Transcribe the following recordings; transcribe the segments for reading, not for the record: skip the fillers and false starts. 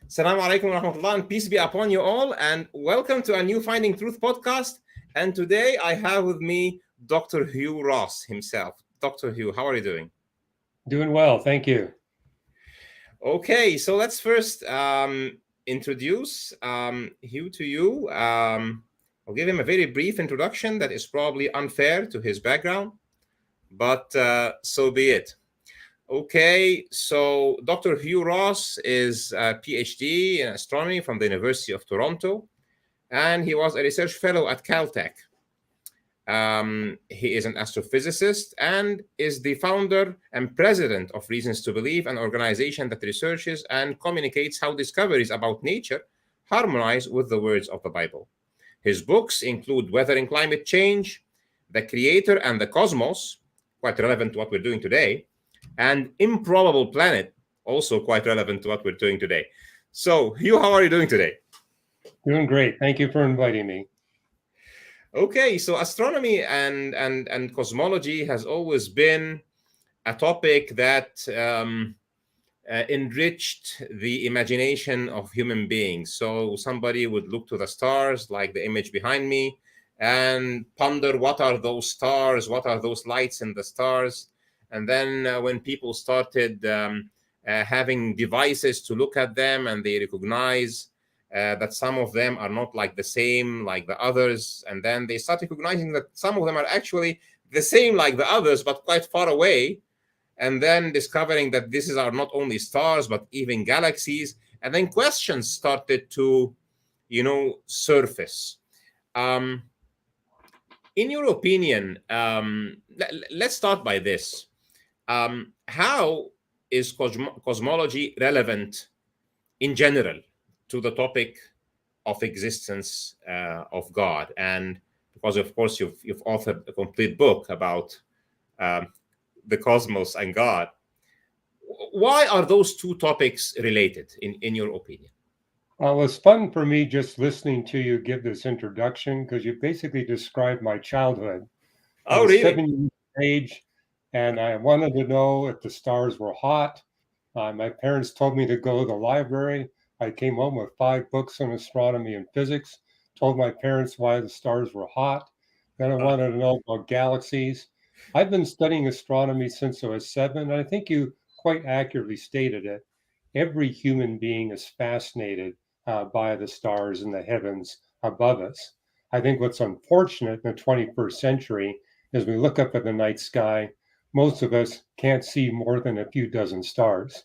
Assalamu alaikum wa rahmatullah, and peace be upon you all, and welcome to a new Finding Truth podcast. And today I have with me Dr. Hugh Ross himself. Dr. Hugh, how are you doing? Doing well, thank you. Okay, so let's first introduce Hugh to you. I'll give him a very brief introduction that is probably unfair to his background, but so be it. Okay, so Dr. Hugh Ross is a PhD in astronomy from the University of Toronto, and he was a research fellow at CalTech. He is an astrophysicist and is the founder and president of Reasons to Believe, an organization that researches and communicates how discoveries about nature harmonize with the words of the Bible. His books include Weathering Climate Change, The Creator and the Cosmos, quite relevant to what we're doing today, and Improbable Planet, also quite relevant to what we're doing today. So, Hugh, how are you doing today? Doing great. Thank you for inviting me. Okay, so astronomy and cosmology has always been a topic that enriched the imagination of human beings. So somebody would look to the stars, like the image behind me, and ponder what are those stars, what are those lights in the stars. And then when people started having devices to look at them, and they recognize that some of them are not like the same like the others, and then they start recognizing that some of them are actually the same like the others but quite far away, and then discovering that these are not only stars but even galaxies, and then questions started to surface. In your opinion, let's start by this. How is cosmology relevant in general to the topic of existence of God? And because, of course, you've authored a complete book about the cosmos and God. Why are those two topics related, in your opinion? It was fun for me just listening to you give this introduction because you basically described my childhood. I Oh, was really? 7 years of age and I wanted to know if the stars were hot. My parents told me to go to the library. I came home with 5 books on astronomy and physics, told my parents why the stars were hot. Then I wanted to know about galaxies. I've been studying astronomy since I was 7, and I think you quite accurately stated it. Every human being is fascinated by the stars in the heavens above us. I think what's unfortunate in the 21st century is we look up at the night sky, most of us can't see more than a few dozen stars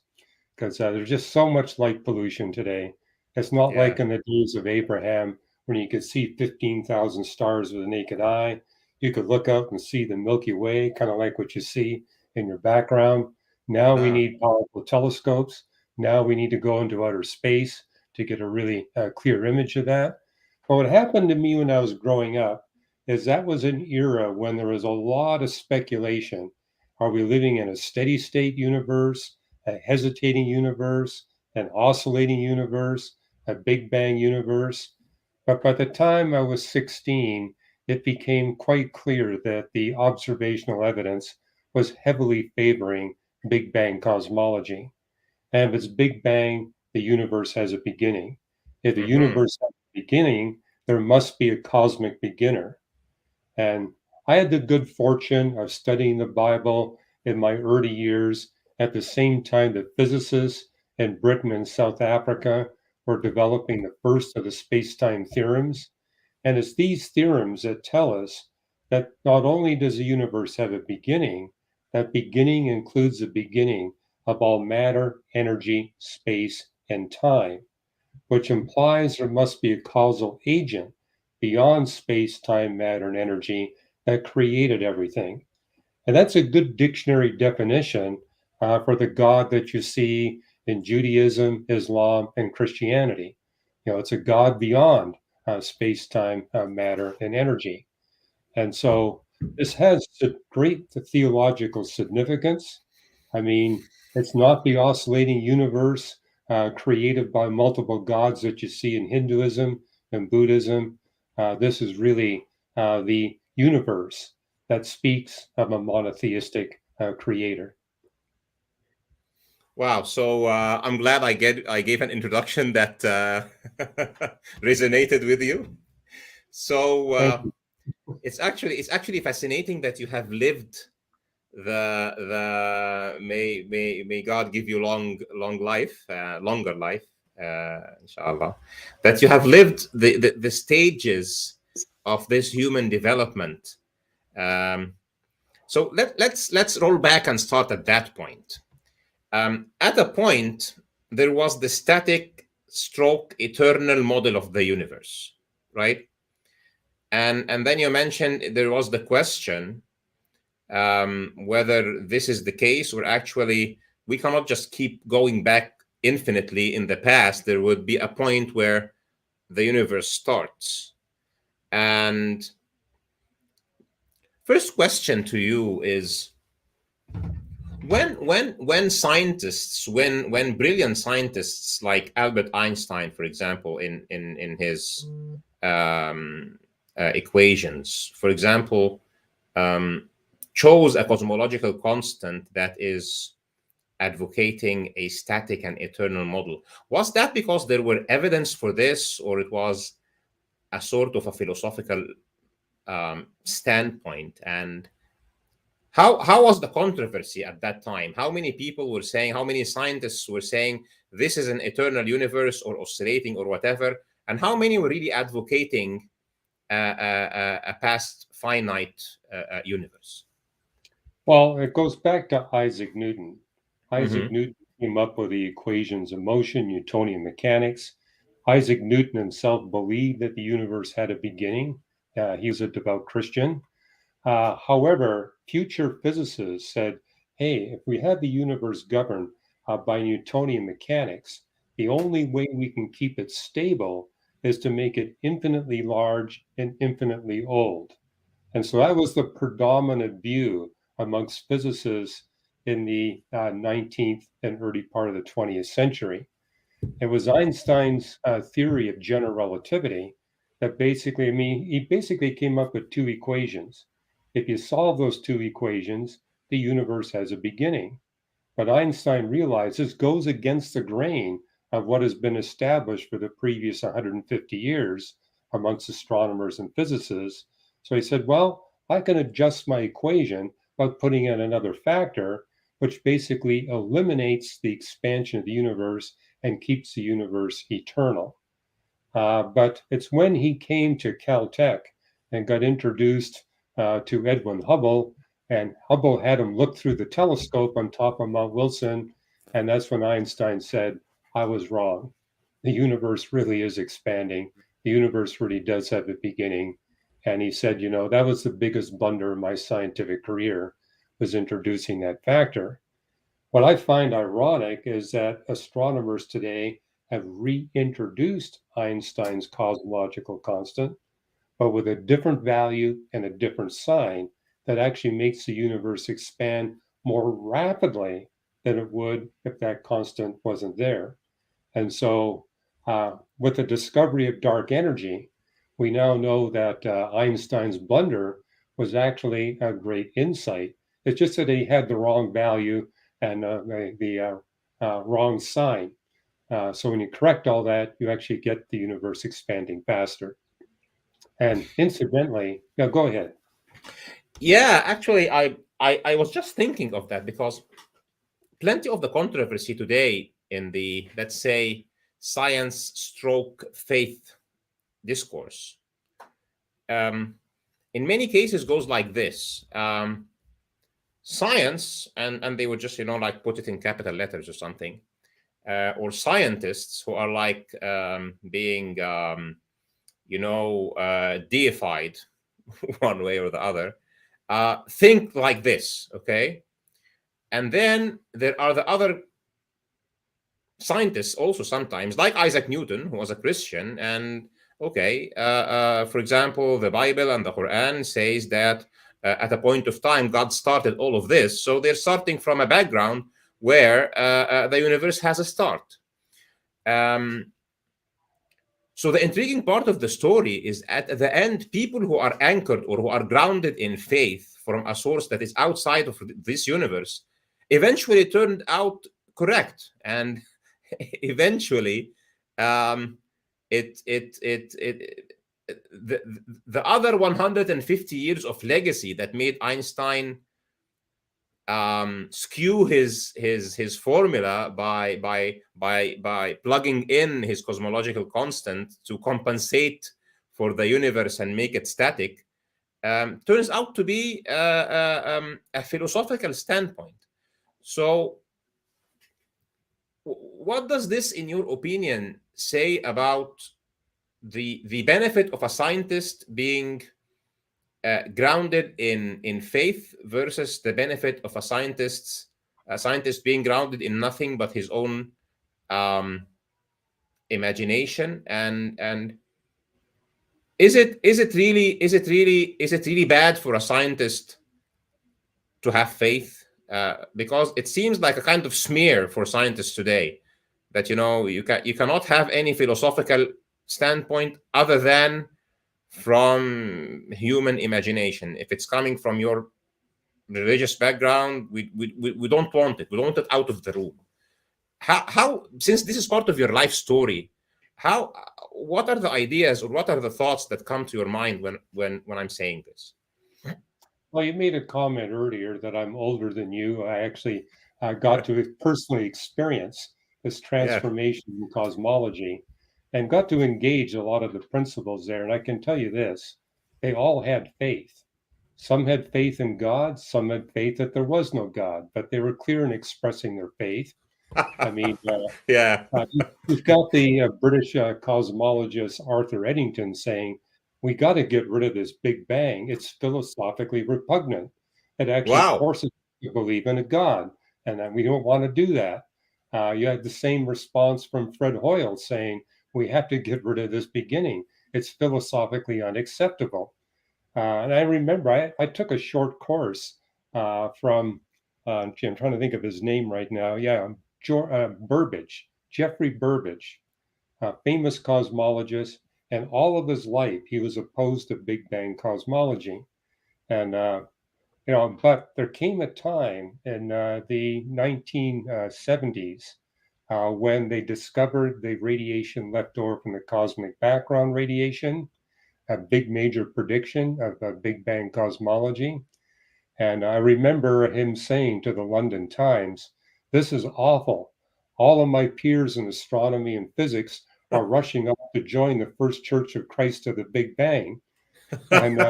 because there's just so much light pollution today. It's not Yeah. like in the days of Abraham when you could see 15,000 stars with the naked eye. You could look out and see the Milky Way, kind of like what you see in your background. Now we Ah, need powerful telescopes. Now we need to go into outer space to get a really clear image of that. But what happened to me when I was growing up is that was an era when there was a lot of speculation. Are we living in a steady state universe, a hesitating universe, an oscillating universe, a Big Bang universe? But by the time I was 16, it became quite clear that the observational evidence was heavily favoring Big Bang cosmology. And if it's Big Bang, the universe has a beginning. If the mm-hmm. universe has a beginning, there must be a cosmic beginner. And I had the good fortune of studying the Bible in my early years at the same time that physicists in Britain and South Africa were developing the first of the space-time theorems. And it's these theorems that tell us that not only does the universe have a beginning, that beginning includes the beginning of all matter, energy, space, and time, which implies there must be a causal agent beyond space, time, matter, and energy that created everything. And that's a good dictionary definition for the God that you see in Judaism, Islam, and Christianity. It's a God beyond space, time, matter, and energy. And so this has great theological significance. I mean, it's not the oscillating universe created by multiple gods that you see in Hinduism and Buddhism. This is really the universe that speaks of a monotheistic creator. Wow. So I'm glad I gave an introduction that resonated with you. So Thank you. it's actually fascinating that you have lived the may God give you long life, longer life, inshallah, that you have lived the stages of this human development. Um, so let's roll back and start at that point. At a point, there was the static stroke eternal model of the universe, right? And then you mentioned there was the question whether this is the case or actually we cannot just keep going back infinitely in the past. There would be a point where the universe starts. And first question to you is when scientists when brilliant scientists like Albert Einstein, for example, in his equations, for example, um, chose a cosmological constant that is advocating a static and eternal model. Was that because there were evidence for this, or it was a sort of a philosophical standpoint? And how was the controversy at that time? How many people were saying, how many scientists were saying this is an eternal universe or oscillating or whatever? And how many were really advocating a past finite universe? Well, it goes back to Isaac Newton. Isaac Hmm. Newton came up with the equations of motion, Newtonian mechanics. Isaac Newton himself believed that the universe had a beginning. He was a devout Christian. However, future physicists said, hey, if we have the universe governed by Newtonian mechanics, the only way we can keep it stable is to make it infinitely large and infinitely old. And so that was the predominant view amongst physicists in the 19th and early part of the 20th century. It was Einstein's theory of general relativity that basically, I mean, he basically came up with two equations. If you solve those two equations, the universe has a beginning. But Einstein realized this goes against the grain of what has been established for the previous 150 years amongst astronomers and physicists. So he said, well, I can adjust my equation by putting in another factor, which basically eliminates the expansion of the universe and keeps the universe eternal. But it's when he came to CalTech and got introduced to Edwin Hubble, and Hubble had him look through the telescope on top of Mount Wilson, and that's when Einstein said, I was wrong. The universe really is expanding. The universe really does have a beginning. And he said, you know, that was the biggest blunder in my scientific career, was introducing that factor. What I find ironic is that astronomers today have reintroduced Einstein's cosmological constant, but with a different value and a different sign that actually makes the universe expand more rapidly than it would if that constant wasn't there. And so, with the discovery of dark energy, we now know that Einstein's blunder was actually a great insight. It's just that he had the wrong value and the wrong sign. So when you correct all that, you actually get the universe expanding faster. And incidentally, yeah, go ahead. Yeah, actually, I was just thinking of that because plenty of the controversy today in the, let's say, science stroke faith discourse, um, in many cases goes like this. Science, and they would just, like put it in capital letters or something, or scientists who are like being, deified one way or the other, think like this, okay? And then there are the other scientists also sometimes, like Isaac Newton, who was a Christian. And okay, for example, the Bible and the Quran says that at a point of time, God started all of this. So they're starting from a background where the universe has a start. Um, so the intriguing part of the story is at the end, people who are anchored or who are grounded in faith from a source that is outside of this universe eventually turned out correct. And eventually, um, the other 150 years of legacy that made Einstein skew his formula by plugging in his cosmological constant to compensate for the universe and make it static, turns out to be a philosophical standpoint. So, what does this, in your opinion, say about the benefit of a scientist being grounded in faith versus the benefit of a scientist being grounded in nothing but his own um, imagination? And is it really bad for a scientist to have faith? Because it seems like a kind of smear for scientists today, that you cannot have any philosophical standpoint other than from human imagination. If it's coming from your religious background, we don't want it. We want it out of the room. How, since this is part of your life story, how what are the ideas or what are the thoughts that come to your mind when I'm saying this? Well, you made a comment earlier that I'm older than you. I actually got to personally experience this Yeah. transformation in cosmology and got to engage a lot of the principles there. And I can tell you this, they all had faith. Some had faith in God, some had faith that there was no God, but they were clear in expressing their faith. I mean, Yeah. you've got the British cosmologist Arthur Eddington saying, we got to get rid of this Big Bang. It's philosophically repugnant. It actually Wow. forces you to believe in a God, and that we don't want to do that. You had the same response from Fred Hoyle saying, we have to get rid of this beginning. It's philosophically unacceptable. And I remember I took a short course from, gee, I'm trying to think of his name right now. Yeah, Burbage, Jeffrey Burbage, a famous cosmologist. And all of his life, he was opposed to Big Bang cosmology. And, but there came a time in the 1970s when they discovered the radiation left over from the cosmic background radiation, a big major prediction of Big Bang cosmology. And I remember him saying to the London Times, this is awful. All of my peers in astronomy and physics are rushing up to join the First Church of Christ of the Big Bang. And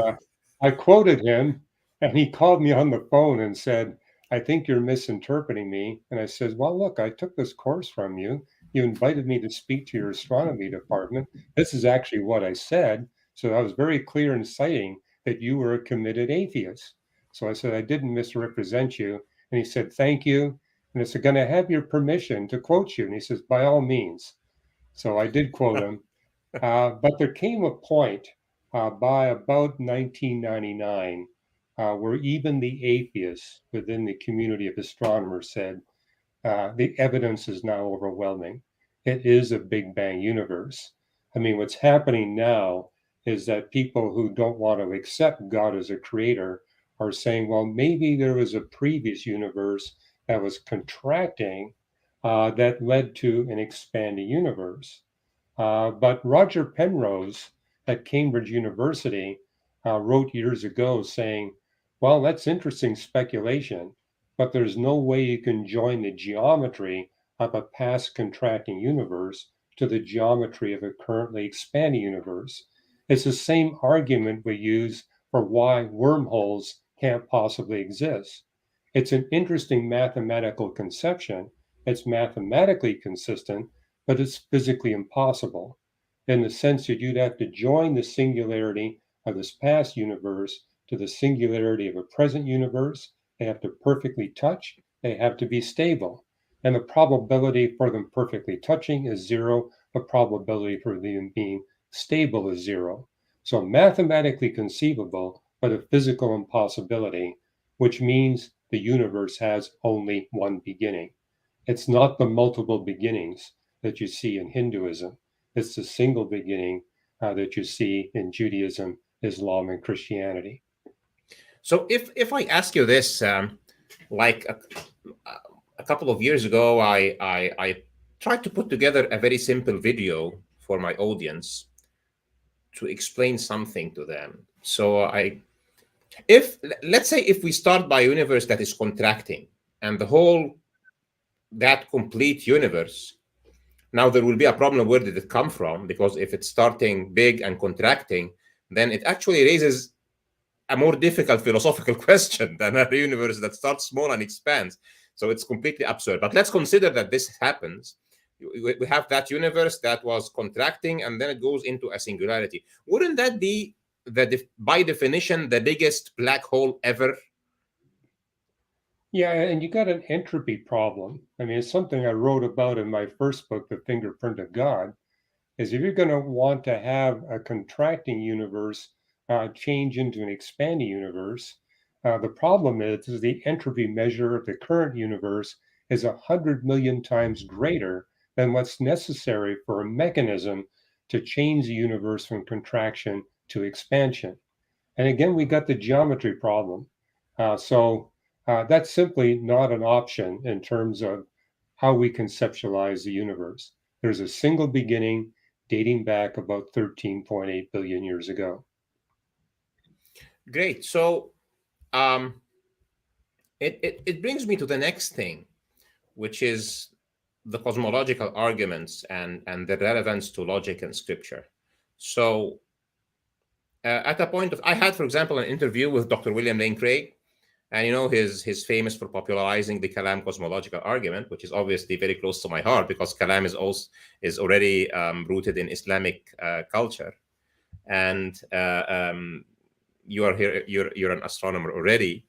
I quoted him, and he called me on the phone and said, I think you're misinterpreting me. And I said, well, look, I took this course from you. You invited me to speak to your astronomy department. This is actually what I said. So I was very clear in citing that you were a committed atheist. So I said, I didn't misrepresent you. And he said, thank you. And I said, going to have your permission to quote you. And he says, by all means. So I did quote him. But there came a point by about 1999 where even the atheists within the community of astronomers said, the evidence is now overwhelming. It is a Big Bang universe. I mean, what's happening now is that people who don't want to accept God as a creator are saying, well, maybe there was a previous universe that was contracting that led to an expanding universe. But Roger Penrose at Cambridge University wrote years ago saying, well, that's interesting speculation, but there's no way you can join the geometry of a past contracting universe to the geometry of a currently expanding universe. It's the same argument we use for why wormholes can't possibly exist. It's an interesting mathematical conception. It's mathematically consistent, but it's physically impossible in the sense that you'd have to join the singularity of this past universe to the singularity of a present universe. They have to perfectly touch, they have to be stable. And the probability for them perfectly touching is zero, the probability for them being stable is zero. So mathematically conceivable, but a physical impossibility, which means the universe has only one beginning. It's not the multiple beginnings that you see in Hinduism. It's the single beginning that you see in Judaism, Islam, and Christianity. So if I ask you this, like a couple of years ago, I tried to put together a very simple video for my audience to explain something to them. So if let's say if we start by a universe that is contracting, and the whole that complete universe, now there will be a problem. Where did it come from? Because if it's starting big and contracting, then it actually raises a more difficult philosophical question than a universe that starts small and expands. So it's completely absurd. But let's consider that this happens. We have that universe that was contracting and then it goes into a singularity. Wouldn't that be by definition the biggest black hole ever? Yeah, and you got an entropy problem. I mean, it's something I wrote about in my first book, The Fingerprint of God, is if you're going to want to have a contracting universe change into an expanding universe, the problem is the entropy measure of the current universe is 100 million times greater than what's necessary for a mechanism to change the universe from contraction to expansion. And again, we got the geometry problem. So that's simply not an option in terms of how we conceptualize the universe. There's a single beginning dating back about 13.8 billion years ago. Great. So um, it brings me to the next thing, which is the cosmological arguments and the relevance to logic and scripture. So at a point of, I had, for example, an interview with Dr. William Lane Craig, and he's famous for popularizing the Kalam cosmological argument, which is obviously very close to my heart because Kalam is already rooted in Islamic culture, and you are here, you're an astronomer already,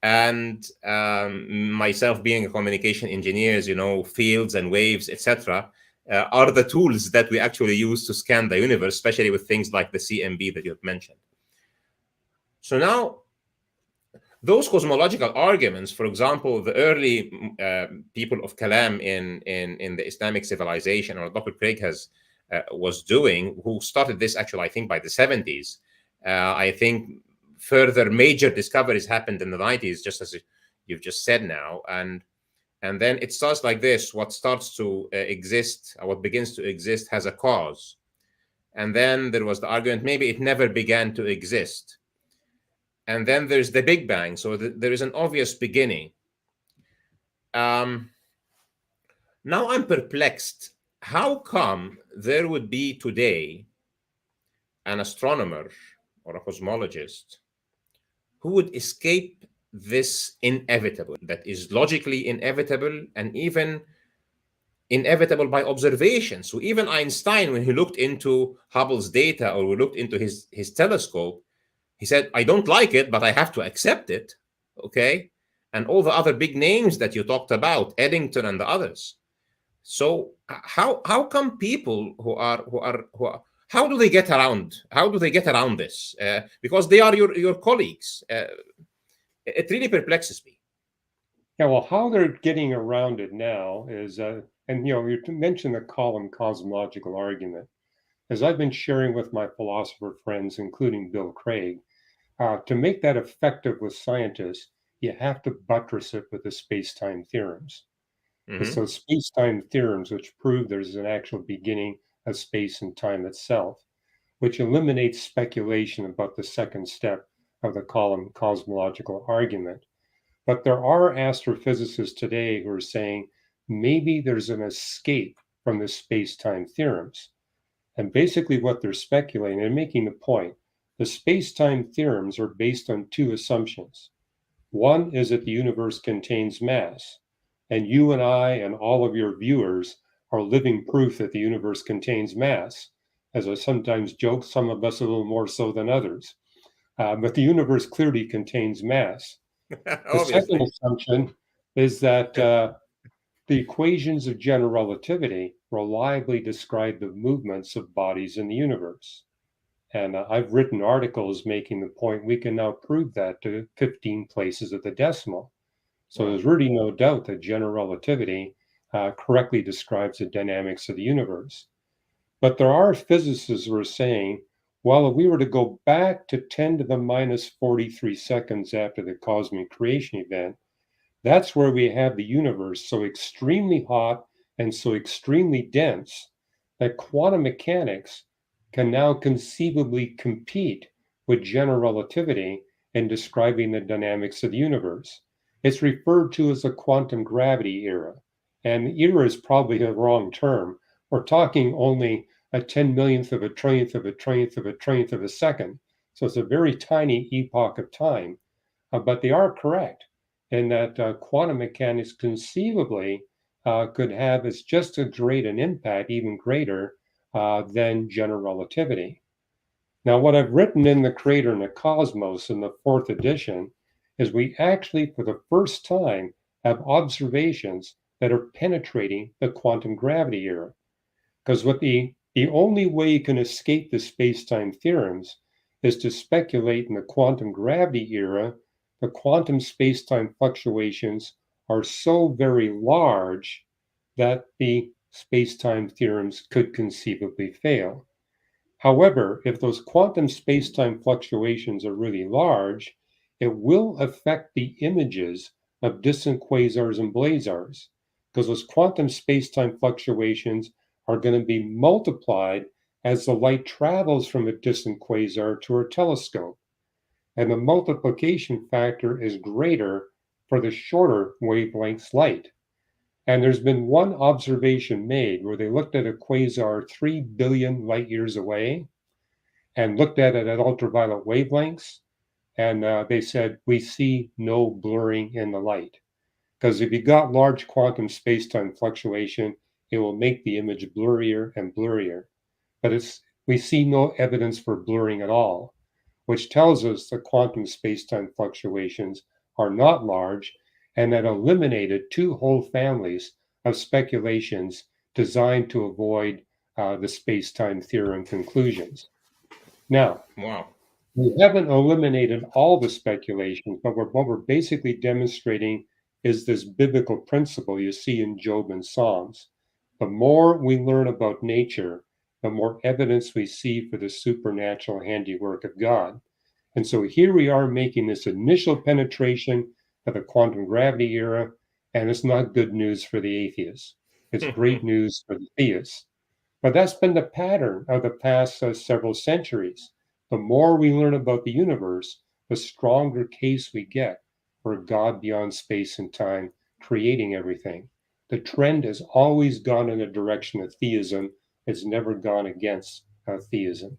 and myself being a communication engineer, fields and waves, etc., are the tools that we actually use to scan the universe, especially with things like the CMB that you have mentioned. So now, those cosmological arguments, for example, the early people of Kalam in the Islamic civilization, or Dr. Craig was doing, who started this actually, I think, by the 70s. I think further major discoveries happened in the 90s, just as you've just said now, and then it starts like this: what starts to exist, what begins to exist, has a cause, and then there was the argument maybe it never began to exist. And then there's the Big Bang. So there is an obvious beginning. Now I'm perplexed. How come there would be today an astronomer or a cosmologist who would escape this inevitable, that is logically inevitable and even inevitable by observation? So even Einstein, when he looked into Hubble's data or we looked into his telescope, he said, I don't like it, but I have to accept it. Okay. And all the other big names that you talked about, Eddington and the others. So how come people how do they get around? How do they get around this? Because they are your colleagues. It really perplexes me. Yeah, well, how they're getting around it now is, and you mentioned the column cosmological argument. As I've been sharing with my philosopher friends, including Bill Craig, to make that effective with scientists, you have to buttress it with the space-time theorems. It's Mm-hmm. those space-time theorems which prove there's an actual beginning of space and time itself, which eliminates speculation about the second step of the column cosmological argument. But there are astrophysicists today who are saying maybe there's an escape from the space-time theorems. And basically what they're speculating and making the point, the space-time theorems are based on two assumptions. One is that the universe contains mass, and you and I and all of your viewers are living proof that the universe contains mass. As I sometimes joke, some of us a little more so than others. But the universe clearly contains mass. The second Obviously. assumption is that the equations of general relativity reliably describe the movements of bodies in the universe. And I've written articles making the point we can now prove that to 15 places of the decimal. So Wow. there's really no doubt that general relativity correctly describes the dynamics of the universe. But there are physicists who are saying, well, if we were to go back to 10 to the minus 43 seconds after the cosmic creation event, That's where we have the universe so extremely hot and so extremely dense that quantum mechanics can now conceivably compete with general relativity in describing the dynamics of the universe. It's referred to as the quantum gravity era. And era is probably the wrong term. We're talking only a 10 millionth of a trillionth of a trillionth of a trillionth of a second. So it's a very tiny epoch of time. But they are correct in that quantum mechanics conceivably could have as just as great an impact, even greater than general relativity. Now, what I've written in The Creator and the Cosmos in the fourth edition is we actually, for the first time, have observations that are penetrating the quantum gravity era. Because what the only way you can escape the space-time theorems is to speculate in the quantum gravity era, the quantum space-time fluctuations are so very large that the space-time theorems could conceivably fail. However, if those quantum space-time fluctuations are really large, it will affect the images of distant quasars and blazars, because those quantum space-time fluctuations are going to be multiplied as the light travels from a distant quasar to our telescope. And the multiplication factor is greater for the shorter wavelengths light. And there's been one observation made where they looked at a quasar 3 billion light years away and looked at it at ultraviolet wavelengths. And they said, we see no blurring in the light. Because if you got large quantum space-time fluctuation, it will make the image blurrier and blurrier. But we see no evidence for blurring at all, which tells us that quantum space-time fluctuations are not large and that eliminated two whole families of speculations designed to avoid the space-time theorem conclusions. Now, Wow. we haven't eliminated all the speculations, but what we're basically demonstrating is this biblical principle you see in Job and Psalms. The more we learn about nature, the more evidence we see for the supernatural handiwork of God. And so here we are making this initial penetration of the quantum gravity era, and it's not good news for the atheists. It's great news for the theists. But that's been the pattern of the past several centuries. The more we learn about the universe, the stronger case we get for a God beyond space and time creating everything. The trend has always gone in the direction of theism. It's never gone against theism.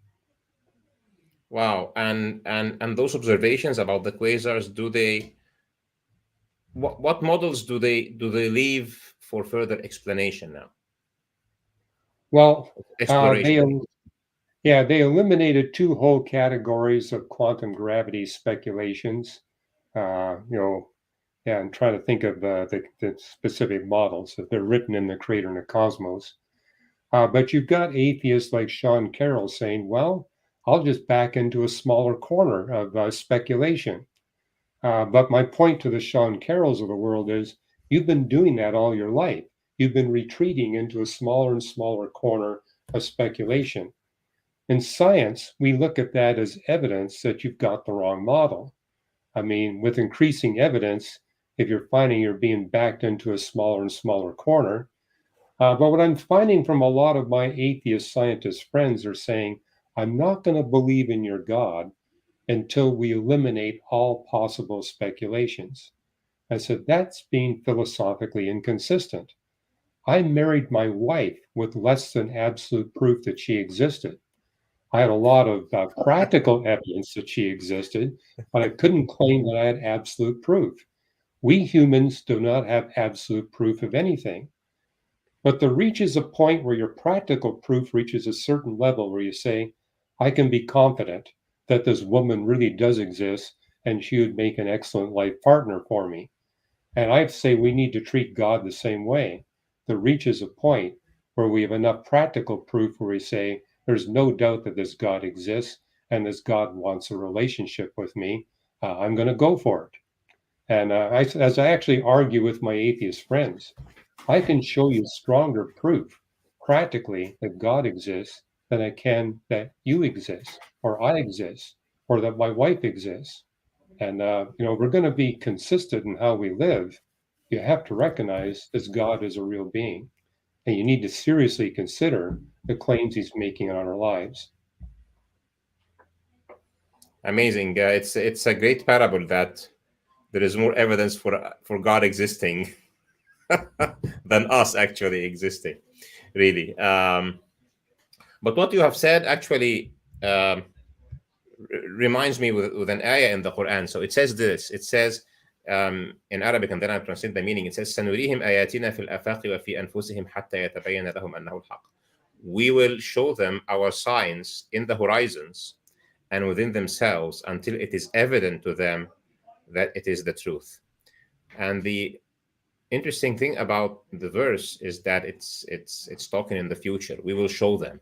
Wow. And those observations about the quasars, do they what models do they leave for further explanation now? Well, Exploration, I mean. they eliminated two whole categories of quantum gravity speculations. Uh, you know, Yeah, I'm trying to think of the specific models that they're written in The Creator and the Cosmos. But you've got atheists like Sean Carroll saying, well, I'll just back into a smaller corner of speculation. But my point to the Sean Carrolls of the world is you've been doing that all your life. You've been retreating into a smaller and smaller corner of speculation. In science, we look at that as evidence that you've got the wrong model. I mean, with increasing evidence, if you're finding you're being backed into a smaller and smaller corner. But what I'm finding from a lot of my atheist scientist friends are saying, I'm not going to believe in your God until we eliminate all possible speculations. I said, that's being philosophically inconsistent. I married my wife with less than absolute proof that she existed. I had a lot of practical evidence that she existed, but I couldn't claim that I had absolute proof. We humans do not have absolute proof of anything. But there reaches a point where your practical proof reaches a certain level where you say, I can be confident that this woman really does exist and she would make an excellent life partner for me. And I say we need to treat God the same way. There reaches a point where we have enough practical proof where we say, there's no doubt that this God exists and this God wants a relationship with me. I'm going to go for it. And as I actually argue with my atheist friends, I can show you stronger proof practically that God exists than I can that you exist, or I exist, or that my wife exists. And we're going to be consistent in how we live, you have to recognize this God is a real being. And you need to seriously consider the claims he's making on our lives. Amazing. It's a great parable that there is more evidence for God existing than us actually existing, really. But what you have said actually reminds me with an ayah in the Quran. So it says this. It says in Arabic, and then I translate the meaning. It says, "سنريهم آياتنا في الآفاق وفي أنفسهم حتى يتبين لهم أنه الحق." We will show them our signs in the horizons and within themselves until it is evident to them that it is the truth. And the interesting thing about the verse is that it's talking in the future. We will show them.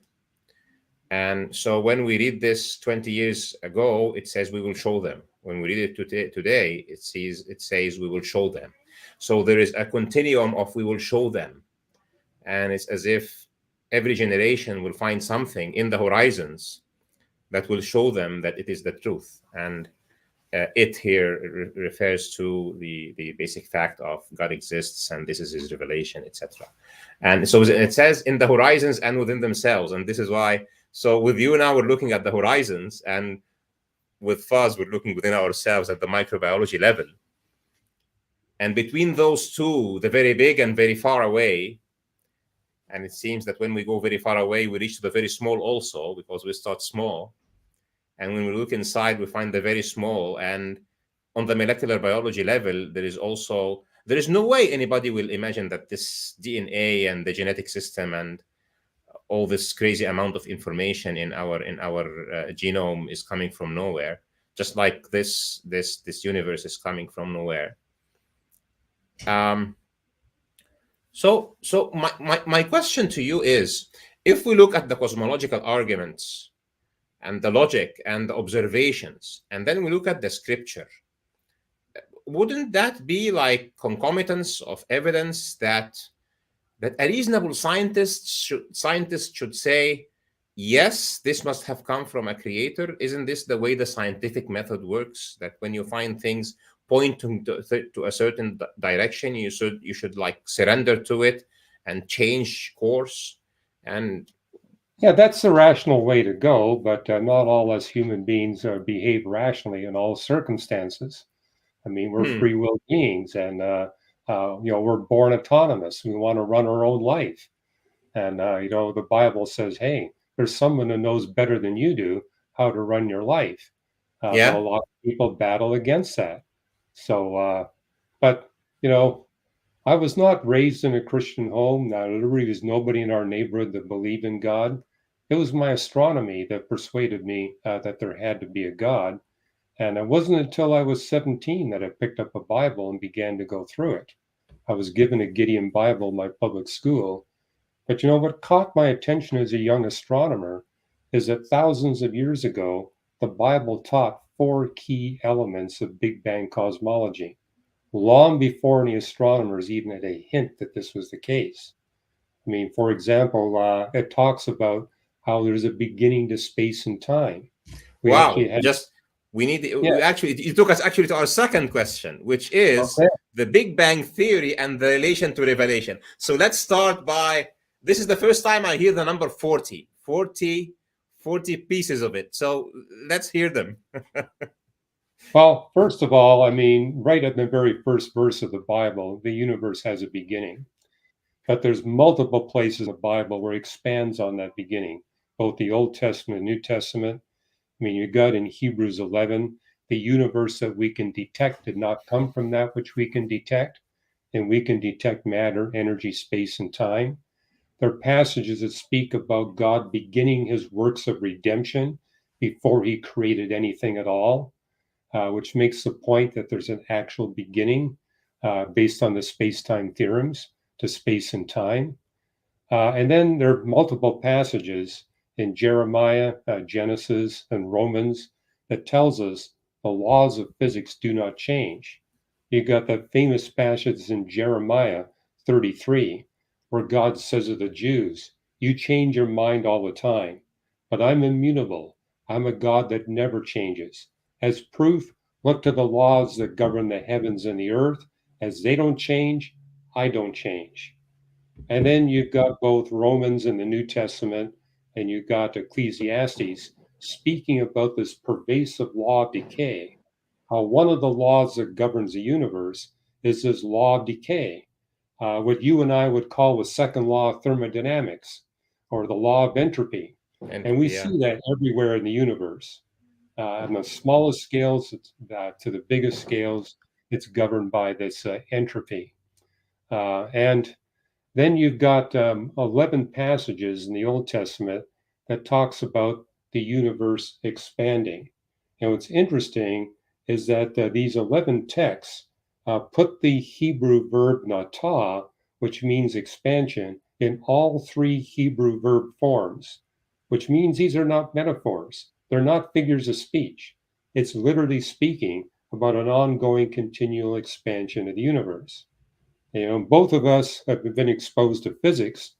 And so when we read this 20 years ago, it says we will show them. When we read it today, it says we will show them. So there is a continuum of we will show them. And it's as if every generation will find something in the horizons that will show them that it is the truth. And it here refers to the basic fact of God exists and this is his revelation, etc. And so it says in the horizons and within themselves. And this is why, so with you now, we're looking at the horizons, and with Fuzz, we're looking within ourselves at the microbiology level. And between those two, the very big and very far away, and it seems that when we go very far away, we reach to the very small also, because we start small. And when we look inside, we find the very small. And on the molecular biology level, there is no way anybody will imagine that this DNA and the genetic system and all this crazy amount of information in our genome is coming from nowhere, just like this universe is coming from nowhere. So my question to you is, if we look at the cosmological arguments and the logic and the observations, and then we look at the scripture, wouldn't that be like concomitance of evidence that a reasonable scientist should say, yes, this must have come from a creator? Isn't this the way the scientific method works? That when you find things pointing to a certain direction, you should like surrender to it and change course? And yeah, that's the rational way to go, but not all us human beings behave rationally in all circumstances. I mean, we're free will beings, and we're born autonomous. We want to run our own life, and the Bible says, "Hey, there's someone who knows better than you do how to run your life." But a lot of people battle against that. So, but I was not raised in a Christian home. Now, there was nobody in our neighborhood that believed in God. It was my astronomy that persuaded me that there had to be a God. And it wasn't until I was 17 that I picked up a Bible and began to go through it. I was given a Gideon Bible in my public school. But what caught my attention as a young astronomer is that thousands of years ago, the Bible taught 4 key elements of Big Bang cosmology, long before any astronomers even had a hint that this was the case. I mean, for example, it talks about how there's a beginning to space and time. It took us actually to our second question, which is the Big Bang theory and the relation to revelation. So let's start by, this is the first time I hear the number 40 pieces of it. So let's hear them. Well, first of all, I mean, right at the very first verse of the Bible, the universe has a beginning. But there's multiple places in the Bible where it expands on that beginning, both the Old Testament and New Testament. I mean, you got in Hebrews 11, the universe that we can detect did not come from that which we can detect, and we can detect matter, energy, space, and time. There are passages that speak about God beginning his works of redemption before he created anything at all, which makes the point that there's an actual beginning based on the space-time theorems to space and time. And then there are multiple passages in Jeremiah, Genesis, and Romans that tells us the laws of physics do not change. You got that famous passage in Jeremiah 33, where God says to the Jews, "You change your mind all the time, but I'm immutable. I'm a God that never changes. As proof, look to the laws that govern the heavens and the earth, As they don't change, I don't change. And then you've got both Romans in the New Testament and you've got Ecclesiastes speaking about this pervasive law of decay. How one of the laws that governs the universe is this law of decay, what you and I would call the second law of thermodynamics or the law of entropy. And we Entropy, yeah. see that everywhere in the universe. On the smallest scales to the biggest scales, it's governed by this entropy. And then you've got 11 passages in the Old Testament that talks about the universe expanding. And what's interesting is that these 11 texts put the Hebrew verb natah, which means expansion, in all three Hebrew verb forms, which means these are not metaphors. They're not figures of speech. It's literally speaking about an ongoing continual expansion of the universe. Both of us have been exposed to physics.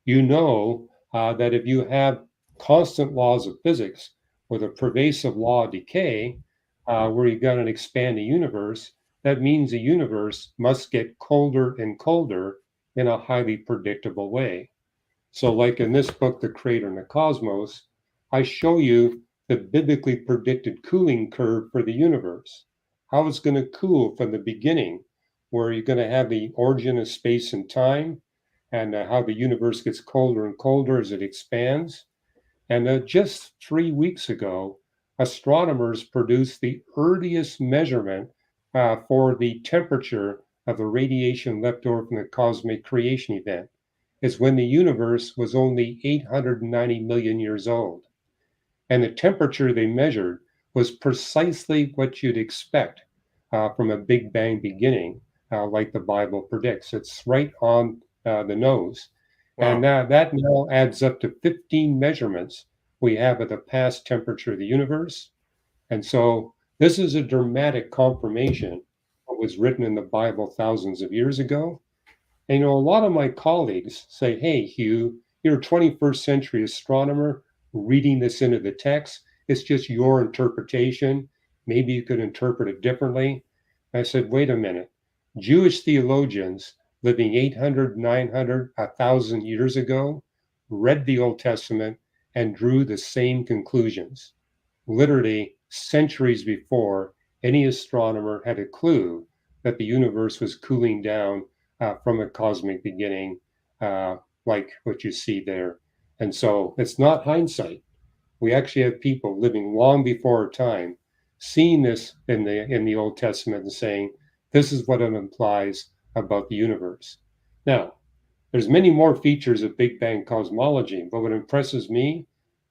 You know that if you have constant laws of physics with a pervasive law of decay, where you've got an expanding universe, that means the universe must get colder and colder in a highly predictable way. So, like in this book, The Creator and the Cosmos, I show you the biblically predicted cooling curve for the universe, how it's going to cool from the beginning, where you're going to have the origin of space and time, and how the universe gets colder and colder as it expands. And just 3 weeks ago, astronomers produced the earliest measurement for the temperature of the radiation left over from the cosmic creation event. It's when the universe was only 890 million years old. And the temperature they measured was precisely what you'd expect from a Big Bang beginning, like the Bible predicts. It's right on the nose. And Wow. that now adds up to 15 measurements we have of the past temperature of the universe. And so this is a dramatic confirmation of what was written in the Bible thousands of years ago. And a lot of my colleagues say, hey, Hugh, you're a 21st century astronomer reading this into the text. It's just your interpretation. Maybe you could interpret it differently. I said, wait a minute. Jewish theologians living 800, 900, 1,000 years ago read the Old Testament and drew the same conclusions. Literally centuries before any astronomer had a clue that the universe was cooling down from a cosmic beginning, like what you see there. And so it's not hindsight. We actually have people living long before our time seeing this in the Old Testament and saying, this is what it implies about the universe. Now, there's many more features of Big Bang cosmology, but what impresses me,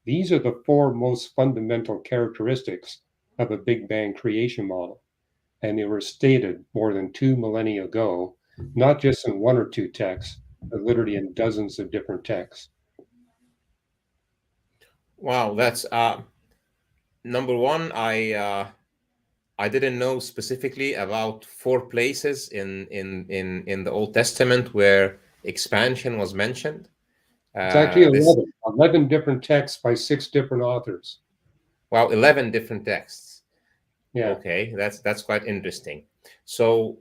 these are the four most fundamental characteristics of a Big Bang creation model. And they were stated more than 2 millennia ago, not just in one or two texts, but literally in dozens of different texts. Wow, that's number one. I didn't know specifically about four places in the Old Testament where expansion was mentioned. It's actually This 11 different texts by 6 different authors. Wow, 11 different texts. Yeah, Okay, that's quite interesting. So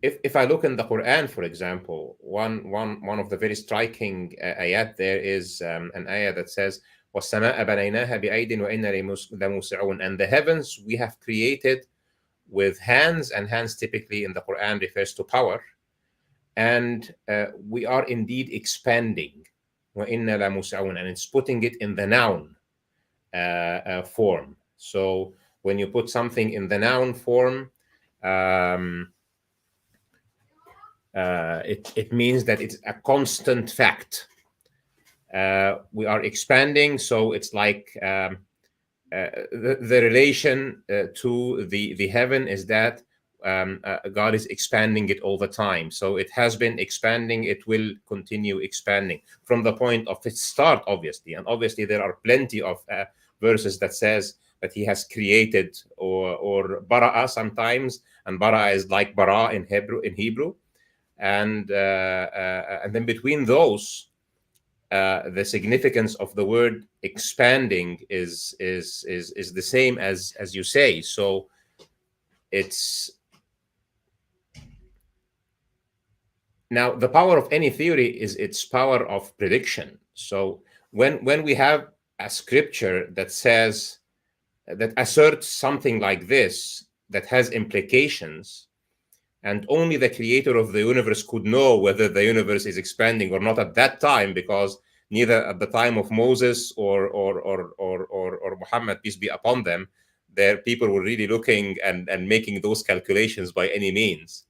if I look in the Quran, for example, one of the very striking ayat there is an ayah that says, وَالسَّمَاءَ بَنَيْنَاهَا بِأَيْدٍ وَإِنَّا لَمُوسِعُونَ. And the heavens we have created with hands, and hands typically in the Quran refers to power. And we are indeed expanding. وَإِنَّا لَمُوسِعُونَ. And it's putting it in the noun form. So when you put something in the noun form, it means that it's a constant fact. We are expanding, so it's like the relation to the heaven is that God is expanding it all the time. So it has been expanding, it will continue expanding from the point of its start, obviously. And obviously there are plenty of verses that says that he has created, or bara'a sometimes, and bara'a is like bara in Hebrew. And then between those, the significance of the word expanding is the same as you say. So it's Now, the power of any theory is its power of prediction. So when we have a scripture that says, that asserts something like this, that has implications, and only the creator of the universe could know whether the universe is expanding or not at that time, because neither at the time of Moses or Muhammad, peace be upon them, there people were really looking and making those calculations by any means.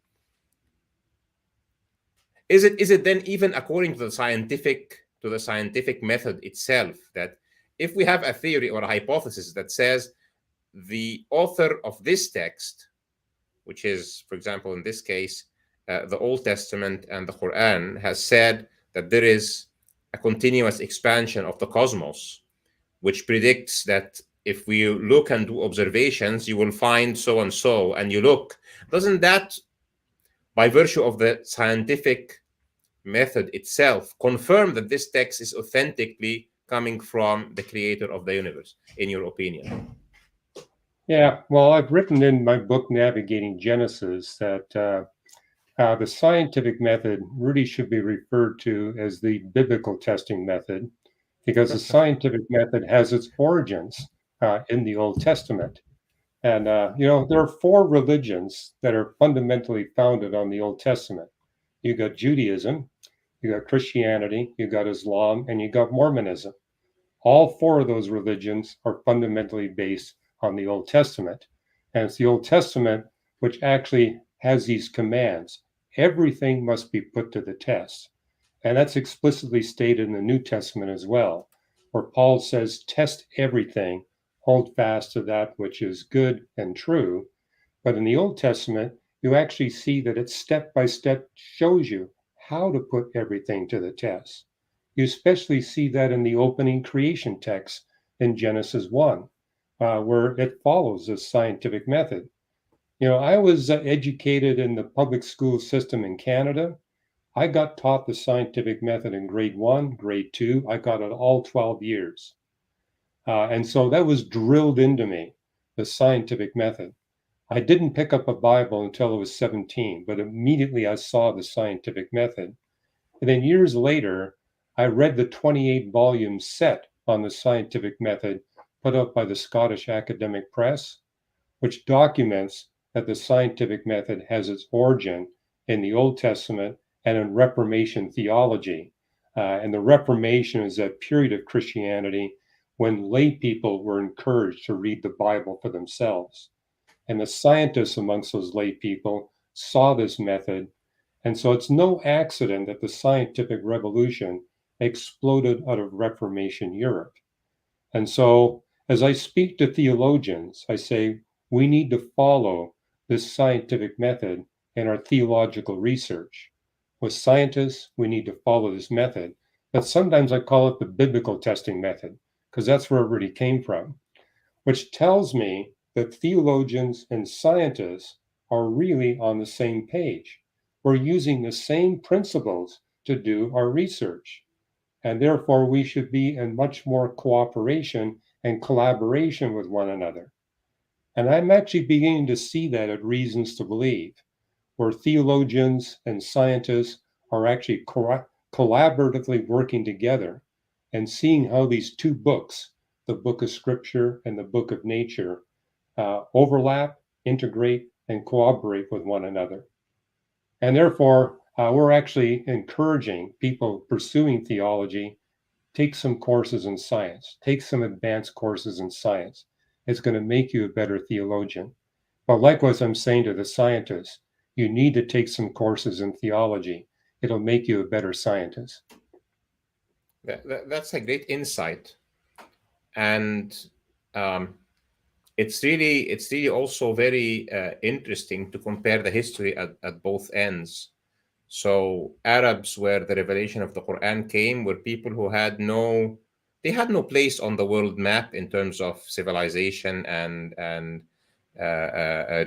Is it then even according to the scientific method itself, that if we have a theory or a hypothesis that says the author of this text, which is, for example, in this case, the Old Testament and the Quran, has said that there is a continuous expansion of the cosmos, which predicts that if we look and do observations, you will find so and so, and you look, doesn't that, by virtue of the scientific method itself, confirm that this text is authentically coming from the creator of the universe, in your opinion? Yeah, well, I've written in my book, Navigating Genesis, that the scientific method really should be referred to as the biblical testing method, because the scientific method has its origins in the Old Testament. And, there are four religions that are fundamentally founded on the Old Testament. You got Judaism, you got Christianity, you got Islam, and you got Mormonism. All four of those religions are fundamentally based on the Old Testament. And it's the Old Testament which actually has these commands. Everything must be put to the test. And that's explicitly stated in the New Testament as well, where Paul says, test everything, hold fast to that which is good and true. But in the Old Testament, you actually see that it step by step shows you how to put everything to the test. You especially see that in the opening creation text in Genesis 1, where it follows this scientific method. I was educated in the public school system in Canada. I got taught the scientific method in grade 1, grade 2. I got it all 12 years. And so that was drilled into me, the scientific method. I didn't pick up a Bible until I was 17, but immediately I saw the scientific method. And then years later, I read the 28-volume set on the scientific method put out by the Scottish Academic Press, which documents that the scientific method has its origin in the Old Testament and in Reformation theology. And the Reformation is that period of Christianity when lay people were encouraged to read the Bible for themselves. And the scientists amongst those lay people saw this method. And so it's no accident that the scientific revolution exploded out of Reformation Europe. And so as I speak to theologians, I say, we need to follow this scientific method in our theological research. With scientists, we need to follow this method. But sometimes I call it the biblical testing method, because that's where it really came from, which tells me that theologians and scientists are really on the same page. We're using the same principles to do our research. And therefore, we should be in much more cooperation and collaboration with one another. And I'm actually beginning to see that at Reasons to Believe, where theologians and scientists are actually collaboratively working together and seeing how these two books, the book of Scripture and the book of nature, overlap, integrate, and cooperate with one another. And therefore, we're actually encouraging people pursuing theology, take some courses in science, take some advanced courses in science. It's going to make you a better theologian. But likewise, I'm saying to the scientists, you need to take some courses in theology. It'll make you a better scientist. That's a great insight. And it's really also very interesting to compare the history at both ends. So Arabs, where the revelation of the Quran came, were people who had no place on the world map in terms of civilization and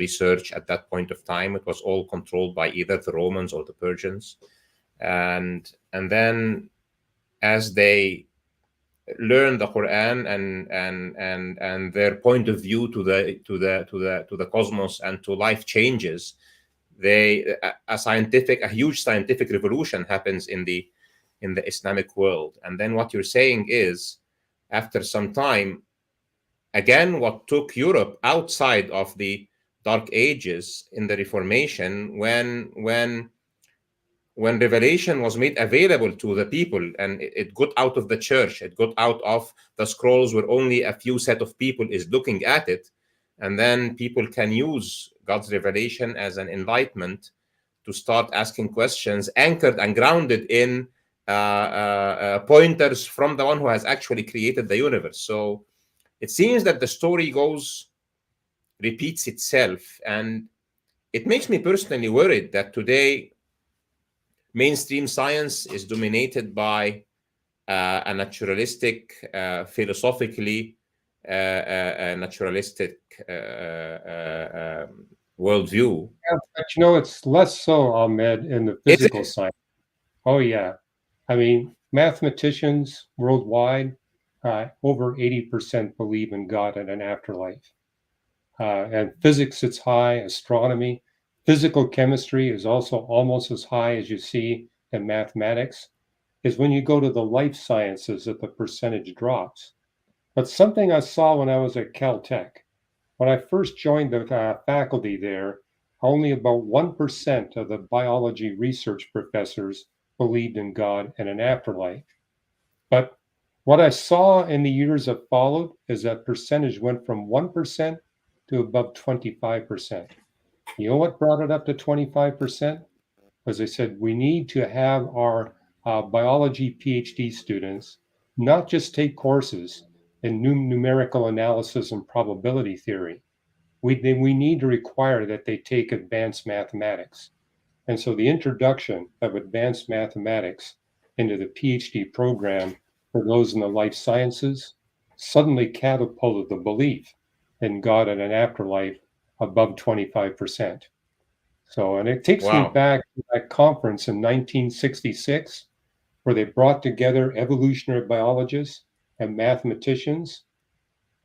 research at that point of time. It was all controlled by either the Romans or the Persians, and then as they learn the Quran and their point of view to the cosmos and to life changes, a huge scientific revolution happens in the Islamic world. And then what you're saying is, after some time, again, what took Europe outside of the Dark Ages in the Reformation, when revelation was made available to the people, and it got out of the church, it got out of the scrolls where only a few set of people is looking at it, and then people can use God's revelation as an enlightenment to start asking questions anchored and grounded in pointers from the one who has actually created the universe. So it seems that the story repeats itself, and it makes me personally worried that today mainstream science is dominated by a naturalistic, philosophically naturalistic worldview. Yeah, but you know, it's less so, Ahmed, in the Is physical it? science. Oh, yeah. I mean, mathematicians worldwide, over 80% believe in God and an afterlife. And physics, it's high, astronomy. Physical chemistry is also almost as high as you see in mathematics. Is when you go to the life sciences that the percentage drops. But something I saw when I was at CalTech, when I first joined the faculty there, only about 1% of the biology research professors believed in God and an afterlife. But what I saw in the years that followed is that percentage went from 1% to above 25%. You know what brought it up to 25%? As I said, we need to have our biology PhD students not just take courses in numerical analysis and probability theory. We need to require that they take advanced mathematics. And so the introduction of advanced mathematics into the PhD program for those in the life sciences suddenly catapulted the belief in God and an afterlife above 25%. So, and it takes me Wow. back to that conference in 1966 where they brought together evolutionary biologists and mathematicians,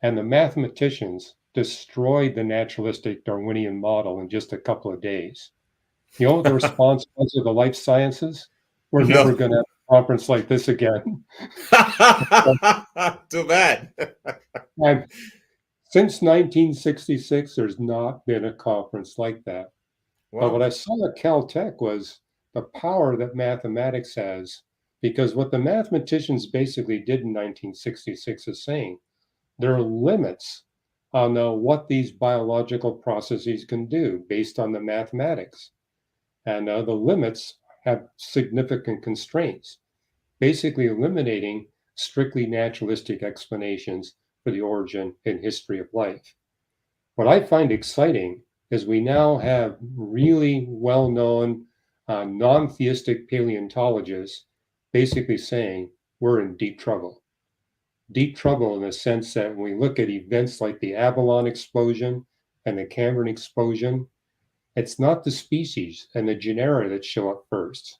and the mathematicians destroyed the naturalistic Darwinian model in just a couple of days. You know what the response was of the life sciences? We're never No. going to have a conference like this again. Too bad. And since 1966, there's not been a conference like that. But what Wow. I saw at Caltech was the power that mathematics has, because what the mathematicians basically did in 1966 is saying there are limits on what these biological processes can do based on the mathematics. And the limits have significant constraints, basically eliminating strictly naturalistic explanations for the origin and history of life. What I find exciting is we now have really well known non theistic paleontologists basically saying we're in deep trouble. Deep trouble in the sense that when we look at events like the Avalon explosion and the Cambrian explosion, it's not the species and the genera that show up first,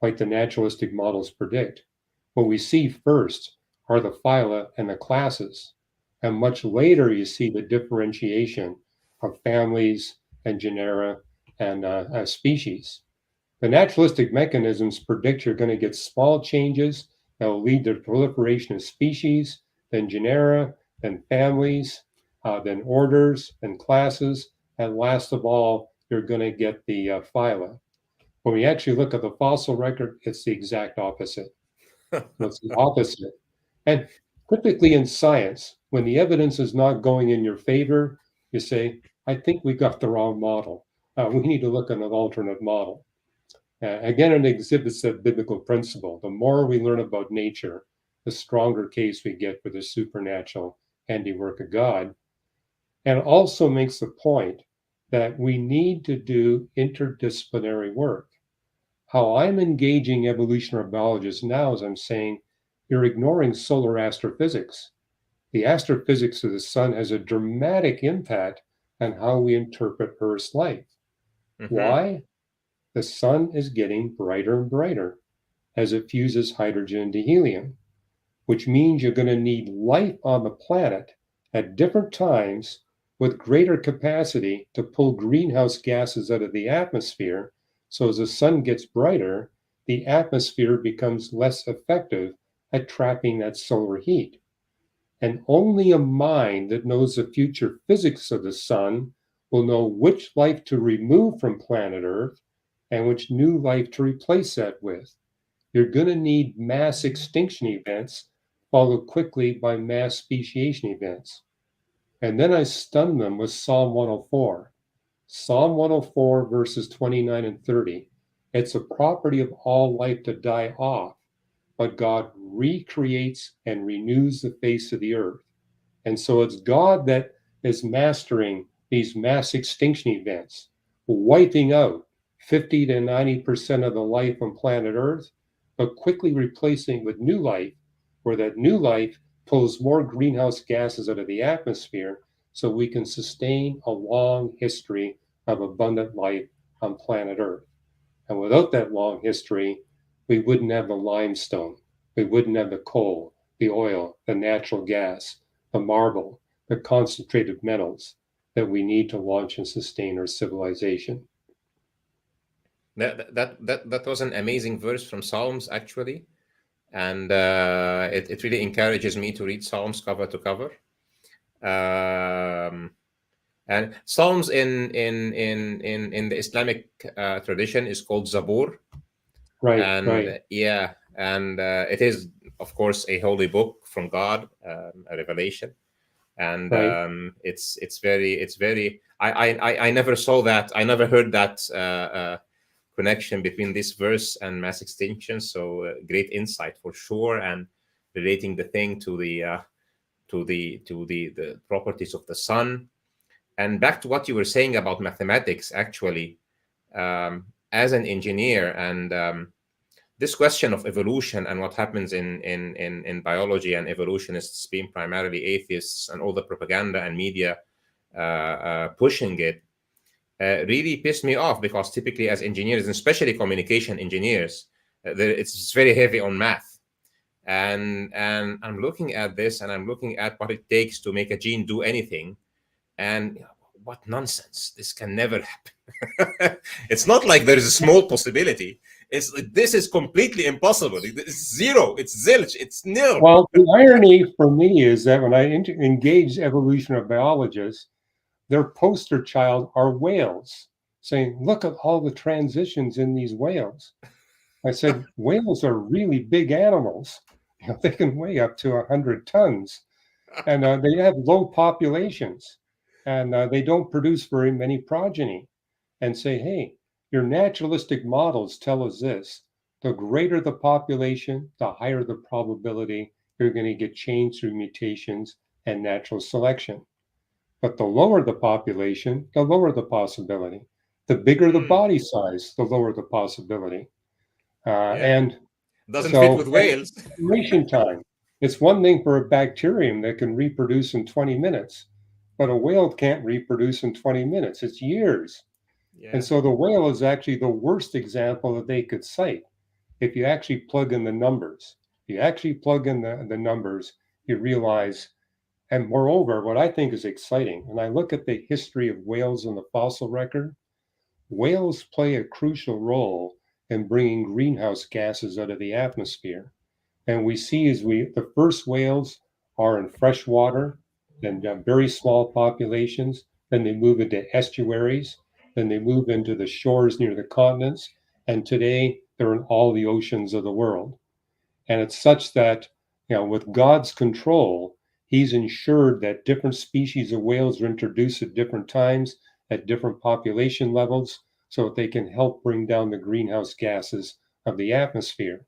like the naturalistic models predict. What we see first are the phyla and the classes, and much later you see the differentiation of families and genera and species. The naturalistic mechanisms predict you're going to get small changes that will lead to the proliferation of species, then genera, then families, then orders and classes, and last of all, you're going to get the phyla. When we actually look at the fossil record, it's the exact opposite. It's the opposite. And typically in science, when the evidence is not going in your favor, you say, I think we got the wrong model. We need to look at an alternate model. Again, it exhibits that biblical principle. The more we learn about nature, the stronger case we get for the supernatural handiwork of God. And also makes the point that we need to do interdisciplinary work. How I'm engaging evolutionary biologists now is I'm saying you're ignoring solar astrophysics. The astrophysics of the sun has a dramatic impact on how we interpret Earth's life. Mhm. Why? The sun is getting brighter and brighter as it fuses hydrogen into helium, which means you're going to need life on the planet at different times with greater capacity to pull greenhouse gases out of the atmosphere. So as the sun gets brighter, the atmosphere becomes less effective at trapping that solar heat. And only a mind that knows the future physics of the sun will know which life to remove from planet Earth and which new life to replace that with. You're going to need mass extinction events followed quickly by mass speciation events. And then I stunned them with Psalm 104. Psalm 104, verses 29 and 30. It's a property of all life to die off, but God recreates and renews the face of the earth. And so it's God that is mastering these mass extinction events, wiping out 50 to 90% of the life on planet Earth, but quickly replacing with new life, where that new life pulls more greenhouse gases out of the atmosphere so we can sustain a long history of abundant life on planet Earth. And without that long history, we wouldn't have the limestone, we wouldn't have the coal, the oil, the natural gas, the marble, the concentrated metals that we need to launch and sustain our civilization. That was an amazing verse from Psalms, actually, and it really encourages me to read Psalms cover to cover. And Psalms in the Islamic tradition is called Zabur, Right, and right, yeah, and it is, of course, a holy book from God, a revelation, and right. it's very. I never saw that. I never heard that connection between this verse and mass extinction. So great insight for sure, and relating the thing to the properties of the sun. And back to what you were saying about mathematics, actually, as an engineer, and this question of evolution and what happens in biology, and evolutionists being primarily atheists, and all the propaganda and media pushing it, really pissed me off, because typically as engineers, and especially communication engineers, it's very heavy on math. And I'm looking at this, and I'm looking at what it takes to make a gene do anything, and what nonsense! This can never happen. It's not like there is a small possibility. This is completely impossible. It's zero. It's zilch. It's nil. Well, the irony for me is that when I engage evolutionary biologists, their poster child are whales, saying, look at all the transitions in these whales. I said, whales are really big animals. They can weigh up to 100 tons, and they have low populations, and they don't produce very many progeny. And say, hey, your naturalistic models tell us this: the greater the population, the higher the probability you're going to get change through mutations and natural selection. But the lower the population, the lower the possibility. The bigger the Hmm. body size, the lower the possibility. Yeah, And doesn't fit so, with and whales. respiration time. It's one thing for a bacterium that can reproduce in 20 minutes, but a whale can't reproduce in 20 minutes. It's years. And Yeah. so the whale is actually the worst example that they could cite. If you actually plug in the numbers, the numbers, you realize, and moreover, what I think is exciting, when I look at the history of whales in the fossil record, whales play a crucial role in bringing greenhouse gases out of the atmosphere. And we see the first whales are in fresh water, then very small populations, then they move into estuaries, then they move into the shores near the continents, and today they're in all the oceans of the world. And it's such that, with God's control, He's ensured that different species of whales are introduced at different times, at different population levels, so that they can help bring down the greenhouse gases of the atmosphere.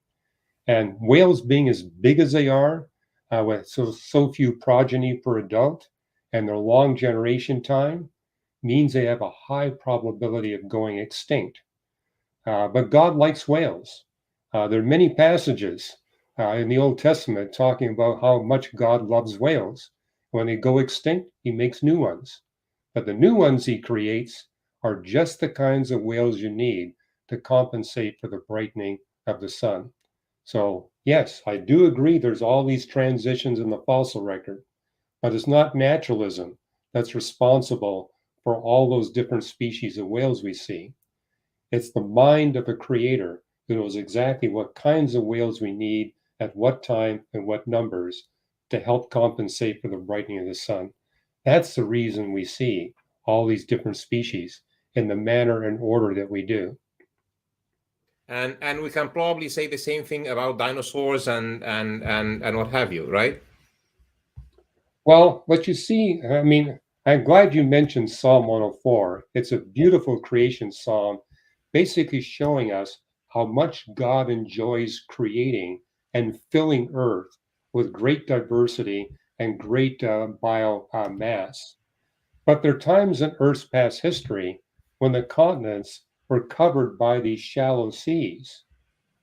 And whales being as big as they are, with so few progeny per adult, and their long generation time, means they have a high probability of going extinct. But God likes whales. There are many passages in the Old Testament talking about how much God loves whales. When they go extinct, He makes new ones. But the new ones He creates are just the kinds of whales you need to compensate for the brightening of the sun. So, yes, I do agree there's all these transitions in the fossil record, but it's not naturalism that's responsible for all those different species of whales we see. It's the mind of a creator who knows exactly what kinds of whales we need at what time and what numbers to help compensate for the brightening of the sun. That's the reason we see all these different species in the manner and order that we do. And we can probably say the same thing about dinosaurs and what have you, right? Well, what you see, I mean, I'm glad you mentioned Psalm 104. It's a beautiful creation psalm, basically showing us how much God enjoys creating and filling Earth with great diversity and great biomass. But there are times in Earth's past history when the continents were covered by these shallow seas.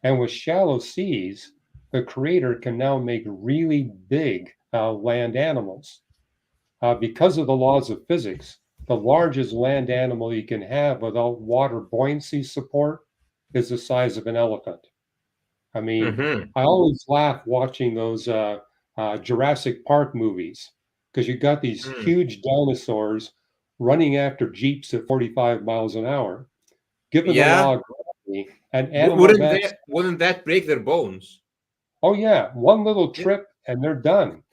And with shallow seas, the Creator can now make really big land animals. Because of the laws of physics, the largest land animal you can have without water buoyancy support is the size of an elephant. I mean, Mm-hmm. I always laugh watching those Jurassic Park movies because you got these Mm. huge dinosaurs running after jeeps at 45 miles an hour. Given the Yeah. law of gravity, an animal that's, Wouldn't that break their bones? oh yeah, one little Yeah. trip and they're done.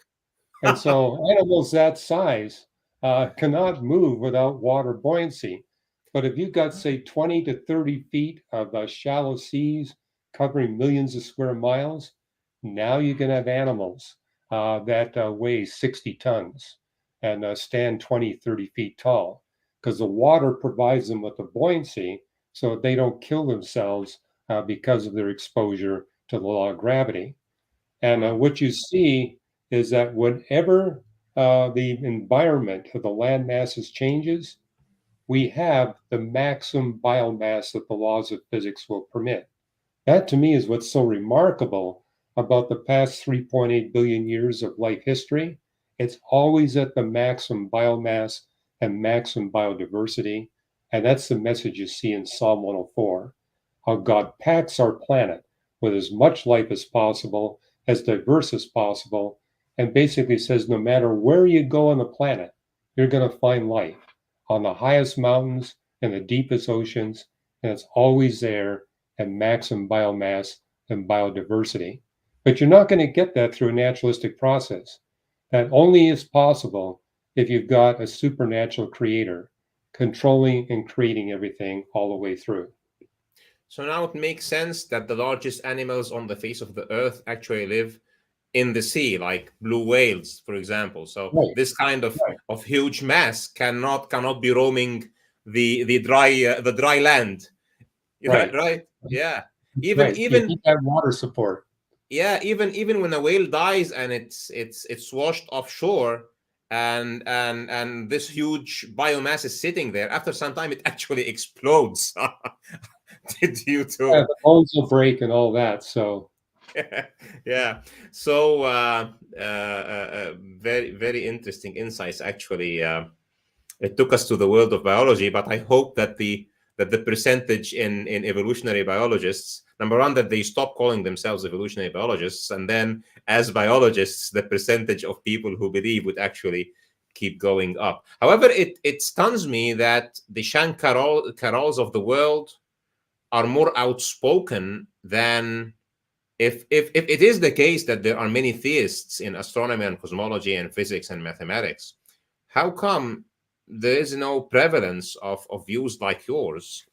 And so animals that size cannot move without water buoyancy. But if you've got, say, 20 to 30 feet of shallow seas covering millions of square miles, now you can have animals that weigh 60 tons and stand 20, 30 feet tall because the water provides them with the buoyancy so that they don't kill themselves because of their exposure to the law of gravity. And Wow. what you see is that whenever the environment of the land masses changes, we have the maximum biomass that the laws of physics will permit. That to me is what's so remarkable about the past 3.8 billion years of life history. It's always at the maximum biomass and maximum biodiversity. And that's the message you see in Psalm 104, how God packs our planet with as much life as possible, as diverse as possible, and basically says no matter where you go on the planet, you're going to find life on the highest mountains and the deepest oceans, and it's always there and maximum biomass and biodiversity. But you're not going to get that through a naturalistic process. That only is possible if you've got a supernatural creator controlling and creating everything all the way through. So now it makes sense that the largest animals on the face of the earth actually live in the sea, like blue whales, for example. So Right, this kind right, of huge mass cannot be roaming the dry land. Right, right, right. Yeah. Even right. You even need that water support. yeah, even when a whale dies and it's washed offshore and this huge biomass is sitting there, after some time it actually explodes. Due Yeah, to the bones will break and all that. So yeah. So very interesting insights actually. It took us to the world of biology, but I hope that the percentage in evolutionary biologists, number one, that they stop calling themselves evolutionary biologists, and then as biologists, the percentage of people who believe would actually keep going up. However, it stuns me that the Carols of the world are more outspoken than if it is the case that there are many theists in astronomy and cosmology and physics and mathematics, how come there is no prevalence of views like yours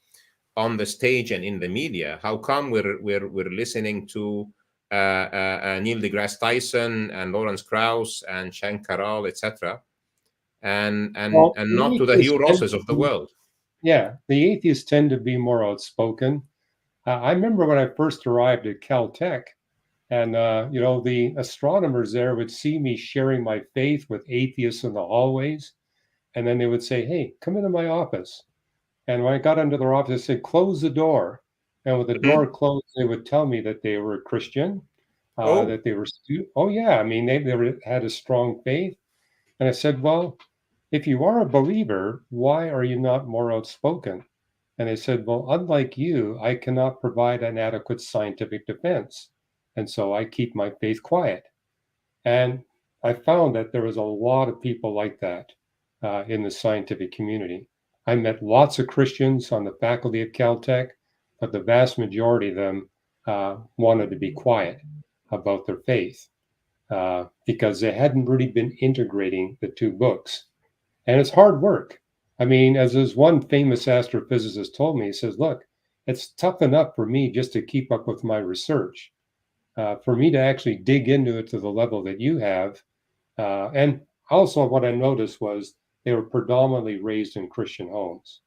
on the stage and in the media? How come we're listening to Neil deGrasse Tyson and Lawrence Krauss and Shankaral, etc., well, and the not to the atheists Hugh tend Rosses to of the be, world? yeah, the atheists tend to be more outspoken. I remember when I first arrived at CalTech, and the astronomers there would see me sharing my faith with atheists in the hallways, and then they would say, "Hey, come into my office." And when I got into their office, they said, "Close the door." And with the door Mhm. closed, they would tell me that they were a Christian, Oh, that they were, oh yeah, I mean, had a strong faith. And I said, "Well, if you are a believer, why are you not more outspoken?" And they said, "Well, unlike you, I cannot provide an adequate scientific defense. And so I keep my faith quiet." And I found that there was a lot of people like that. in the scientific community. I met lots of Christians on the faculty at CalTech, but the vast majority of them wanted to be quiet about their faith because they hadn't really been integrating the two books. And it's hard work. I mean, as this one famous astrophysicist told me, he says, look, it's tough enough for me just to keep up with my research. For me to actually dig into it to the level that you have. And also, what I noticed was they were predominantly raised in Christian homes.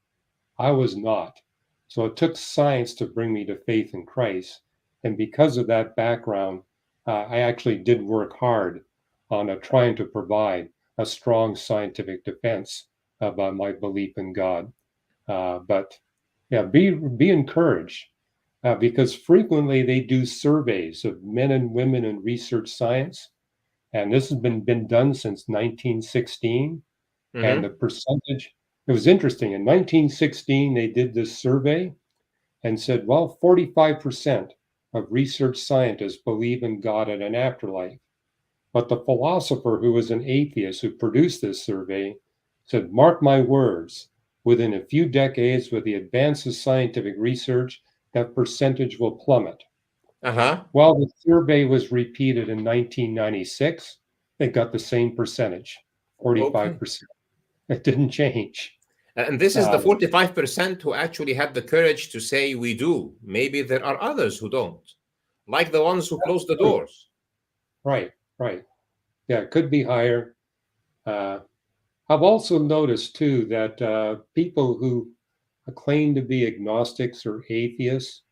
I was not. So it took science to bring me to faith in Christ. And because of that background, I actually did work hard on trying to provide a strong scientific defense about my belief in God. But yeah, be encouraged because frequently they do surveys of men and women in research science, and this has been done since 1916. And Mm-hmm. the percentage, it was interesting. In 1916, they did this survey and said, well, 45% of research scientists believe in God and an afterlife. But the philosopher who was an atheist who produced this survey said, mark my words, within a few decades, with the advance of scientific research, that percentage will plummet. Uh-huh. Well, the survey was repeated in 1996. It got the same percentage, Okay. 45%. It didn't change. And this is the Um, 45% who actually had the courage to say we do. Maybe there are others who don't, like the ones who close the doors. right, right. Yeah, it could be higher. Uh, I've also noticed too that people who claim to be agnostics or atheists,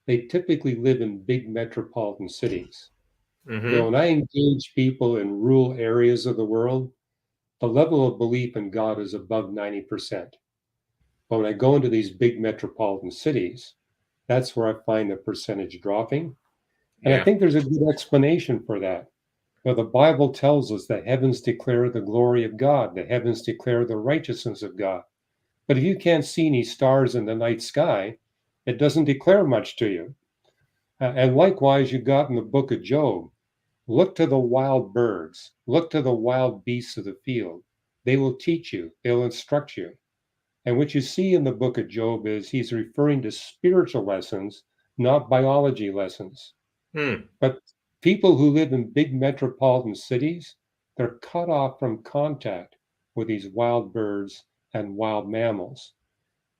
they typically live in big metropolitan cities. Mm-hmm. When I engage people in rural areas of the world, the level of belief in God is above 90%. But when I go into these big metropolitan cities, that's where I find the percentage dropping. And I Yeah. think there's a good explanation for that. The Bible tells us that heavens declare the glory of God, the heavens declare the righteousness of God. But if you can't see any stars in the night sky, it doesn't declare much to you. And likewise, you got in the book of Job, look to the wild birds, look to the wild beasts of the field. They will teach you, they'll instruct you. And what you see in the book of Job is he's referring to spiritual lessons, not biology lessons. Hmm. But people who live in big metropolitan cities, they're cut off from contact with these wild birds and wild mammals.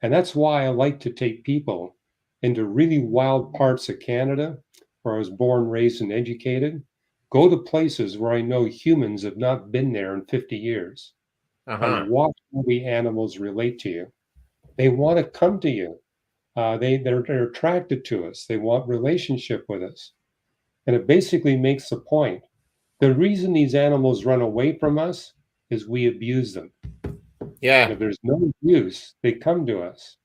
And that's why I like to take people into really wild parts of Canada, where I was born, raised, and educated. Go to places where I know humans have not been there in 50 years and Uh-huh. watch how the animals relate to you. They want to come to you. They're attracted to us. They want relationship with us. And it basically makes the point. The reason these animals run away from us is we abuse them. And Yeah. if there's no abuse, they come to us.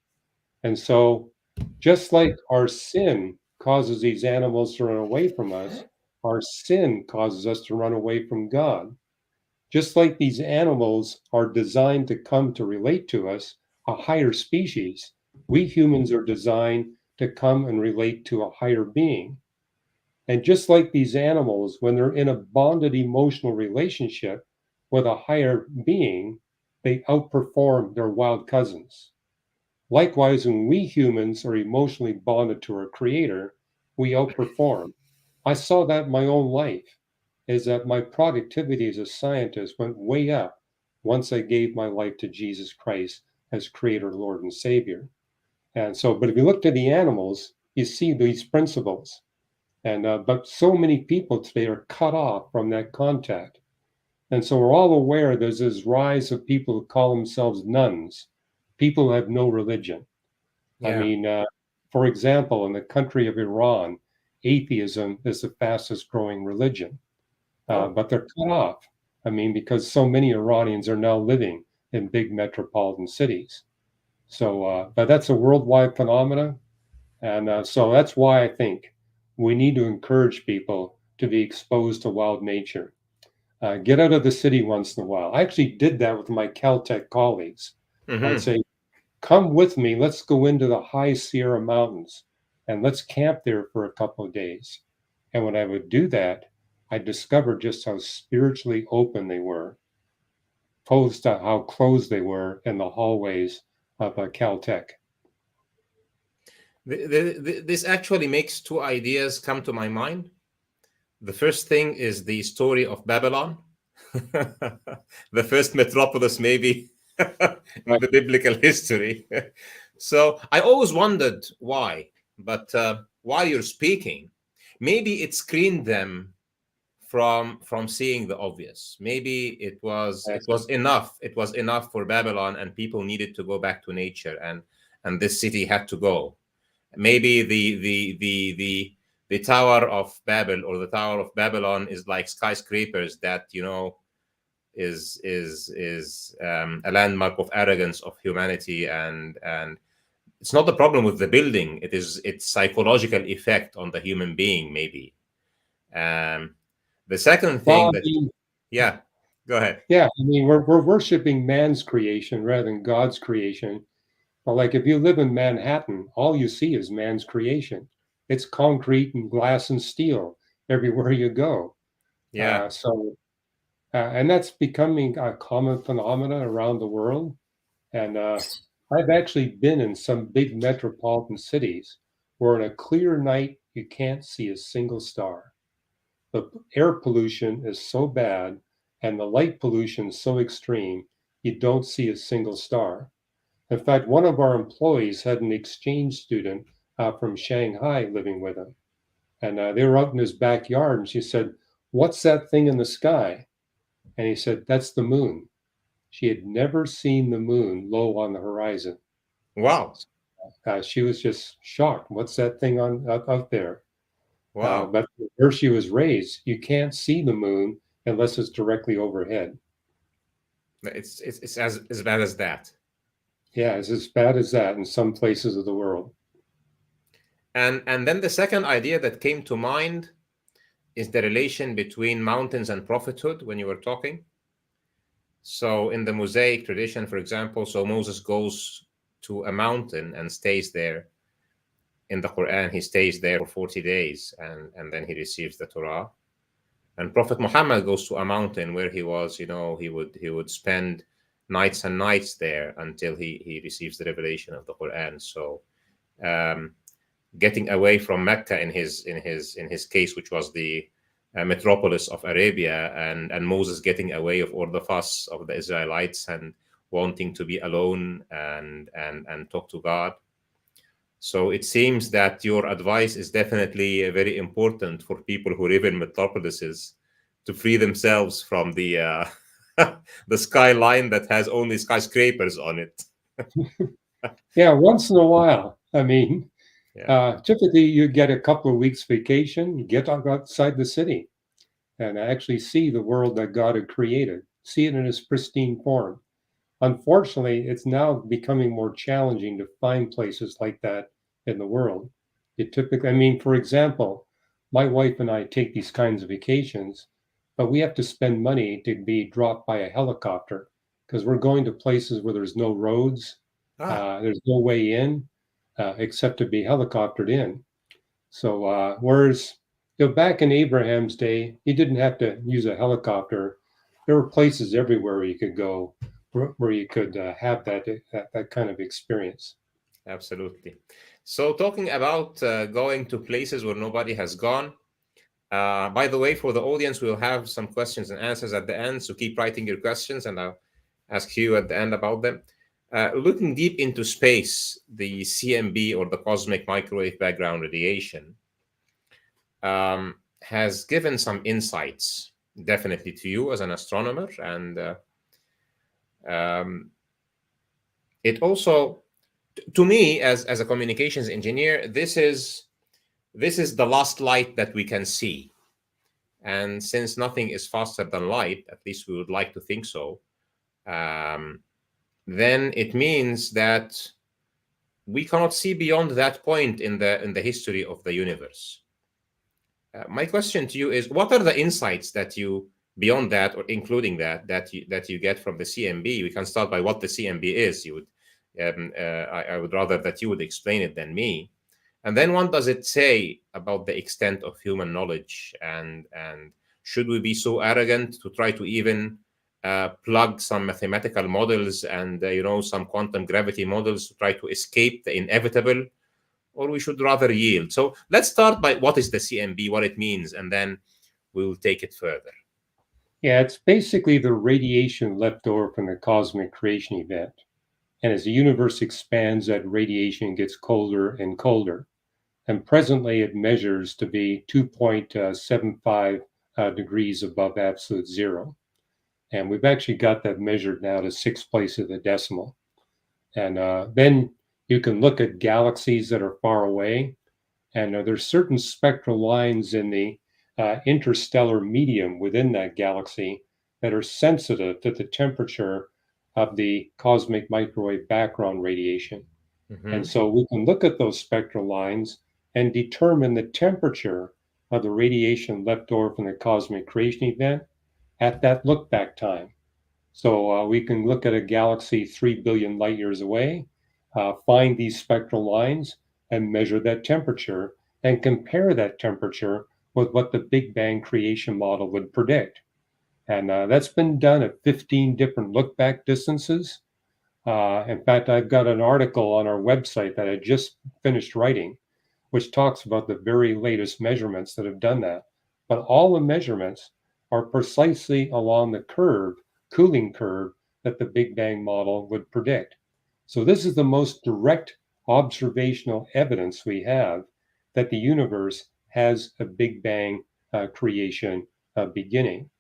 And so, just like our sin causes these animals to run away from us, our sin causes us to run away from God. Just like these animals are designed to come to relate to us, a higher species, we humans are designed to come and relate to a higher being. And just like these animals, when they're in a bonded emotional relationship with a higher being, they outperform their wild cousins. Likewise, when we humans are emotionally bonded to our creator, we outperform. I saw that in my own life, is that my productivity as a scientist went way up once I gave my life to Jesus Christ as creator, Lord, and Savior. And so, but if you look to the animals, you see these principles. And but so many people today are cut off from that contact. And so we're all aware there's this rise of people who call themselves nuns, people who have no religion. I Yeah. mean, for example, in the country of Iran, atheism is the fastest growing religion, Oh. but they're cut off. I mean, because so many Iranians are now living in big metropolitan cities. So, but that's a worldwide phenomenon. And so that's why I think we need to encourage people to be exposed to wild nature. Get out of the city once in a while. I actually did that with my CalTech colleagues. I'd Mm-hmm. say, come with me. Let's go into the high Sierra Mountains and let's camp there for a couple of days. And when I would do that, I discovered just how spiritually open they were. opposed to how closed they were in the hallways of CalTech. This actually makes two ideas come to my mind. The first thing is the story of Babylon, the first metropolis, maybe, in Right. the biblical history. So I always wondered why, but while you're speaking, maybe it screened them from seeing the obvious. Maybe it was enough. It was enough for Babylon, and people needed to go back to nature, and this city had to go. Maybe the Tower of Babel or the Tower of Babylon is like skyscrapers that is a landmark of arrogance of humanity, and it's not the problem with the building. It is its psychological effect on the human being, maybe. Um, the second Well, thing that, yeah, go ahead. I mean, we're worshiping man's creation rather than God's creation. But like if you live in Manhattan, all you see is man's creation. It's concrete and glass and steel everywhere you go. Yeah. And that's becoming a common phenomena around the world. And I've actually been in some big metropolitan cities where on a clear night you can't see a single star. The air pollution is so bad and the light pollution so extreme, you don't see a single star. In fact, one of our employees had an exchange student from Shanghai living with him. And they were out in his backyard, and she said, "What's that thing in the sky?" And he said, "That's the moon." She had never seen the moon low on the horizon. Wow. She was just shocked. What's that thing out there? Wow. But where she was raised, you can't see the moon unless it's directly overhead. It's as bad as that. Yeah, it's as bad as that in some places of the world. And then the second idea that came to mind is the relation between mountains and prophethood when you were talking. So in the Mosaic tradition, for example, so Moses goes to a mountain and stays there. In the Quran, he stays there for 40 days and then he receives the Torah. And Prophet Muhammad goes to a mountain where he was, he would spend nights and nights there until he receives the revelation of the Quran. So um, getting away from Mecca in his case, which was the metropolis of Arabia, and Moses getting away of all the fuss of the Israelites and wanting to be alone and talk to God. So it seems that your advice is definitely very important for people who live in metropolises to free themselves from the the skyline that has only skyscrapers on it. Yeah, once in a while. I mean, Yeah. typically you get a couple of weeks vacation, you get outside the city and actually see the world that God had created, see it in its pristine form. Unfortunately, it's now becoming more challenging to find places like that in the world. It typically, I mean, for example, my wife and I take these kinds of vacations, but we have to spend money to be dropped by a helicopter because we're going to places where there's no roads, Ah, there's no way in except to be helicoptered in. So, whereas back in Abraham's day, he didn't have to use a helicopter. There were places everywhere you could go where you could have that kind of experience. absolutely. So talking about going to places where nobody has gone. By the way, for the audience, we'll have some questions and answers at the end. So keep writing your questions, and I'll ask you at the end about them. Looking deep into space, the CMB or the cosmic microwave background radiation has given some insights, definitely to you as an astronomer, and um, it also, to me as a communications engineer, this is the last light that we can see. And since nothing is faster than light, at least we would like to think so, then it means that we cannot see beyond that point in the history of the universe. My question to you is, what are the insights that you, beyond that or including that you get from the CMB? We can start by what the CMB is. I would rather that you would explain it than me. And then what does it say about the extent of human knowledge? And should we be so arrogant to try to even plug some mathematical models and some quantum gravity models to try to escape the inevitable, or we should rather yield? So let's start by what is the CMB, what it means, and then we will take it further. Yeah, it's basically the radiation left over from the cosmic creation event. And as the universe expands, that radiation gets colder and colder. And presently it measures to be 2.75 degrees above absolute zero. And we've actually got that measured now to 6 places of the decimal. And then you can look at galaxies that are far away. And there's certain spectral lines in the interstellar medium within that galaxy that are sensitive to the temperature of the cosmic microwave background radiation. And Mm-hmm. so we can look at those spectral lines and determine the temperature of the radiation left over from the cosmic creation event at that look back time. So we can look at a galaxy 3 billion light years away, find these spectral lines, and measure that temperature and compare that temperature with what the Big Bang creation model would predict. And that's been done at 15 different look back distances. In fact, I've got an article on our website that I just finished writing, which talks about the very latest measurements that have done that. But all the measurements are precisely along the curve, cooling curve, that the Big Bang model would predict. So this is the most direct observational evidence we have that the universe has a Big Bang creation beginning.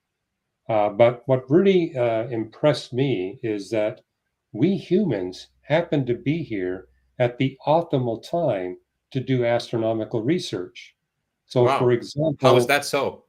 But what really impressed me is that we humans happen to be here at the optimal time to do astronomical research. So, for Wow. How is example, that so?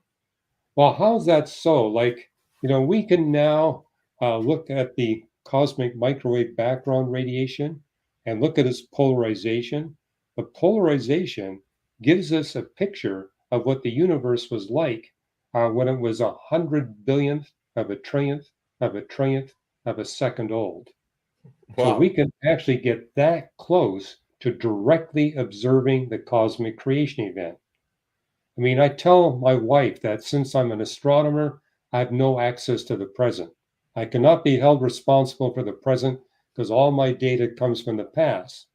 well, how's that so? Like, we can now look at the cosmic microwave background radiation and look at its polarization. The polarization gives us a picture of what the universe was like when it was 100 billionth of a trillionth of a trillionth of a second old. So we Wow. can actually get that close to directly observing the cosmic creation event. I mean, I tell my wife that since I'm an astronomer, I have no access to the present. I cannot be held responsible for the present because all my data comes from the past.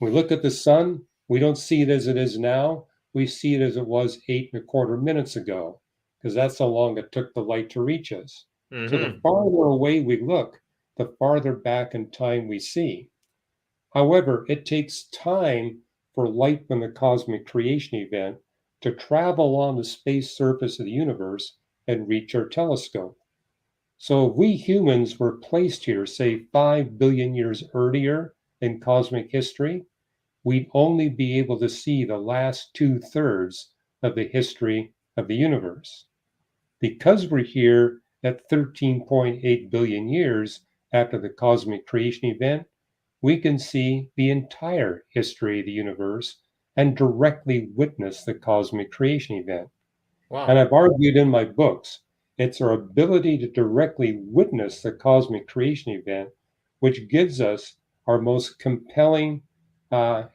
We look at the sun, we don't see it as it is now. We see it as it was 8.25 minutes ago, because that's how long it took the light to reach us. So the Mm-hmm. farther away we look, the farther back in time we see. However, it takes time for light from the cosmic creation event to travel on the space surface of the universe and reach our telescope. So if we humans were placed here, say 5 billion years earlier in cosmic history, we'd only be able to see the last 2/3 of the history of the universe. Because we're here at 13.8 billion years after the cosmic creation event, we can see the entire history of the universe and directly witness the cosmic creation event. And Wow. I've argued in my books, it's our ability to directly witness the cosmic creation event which gives us our most compelling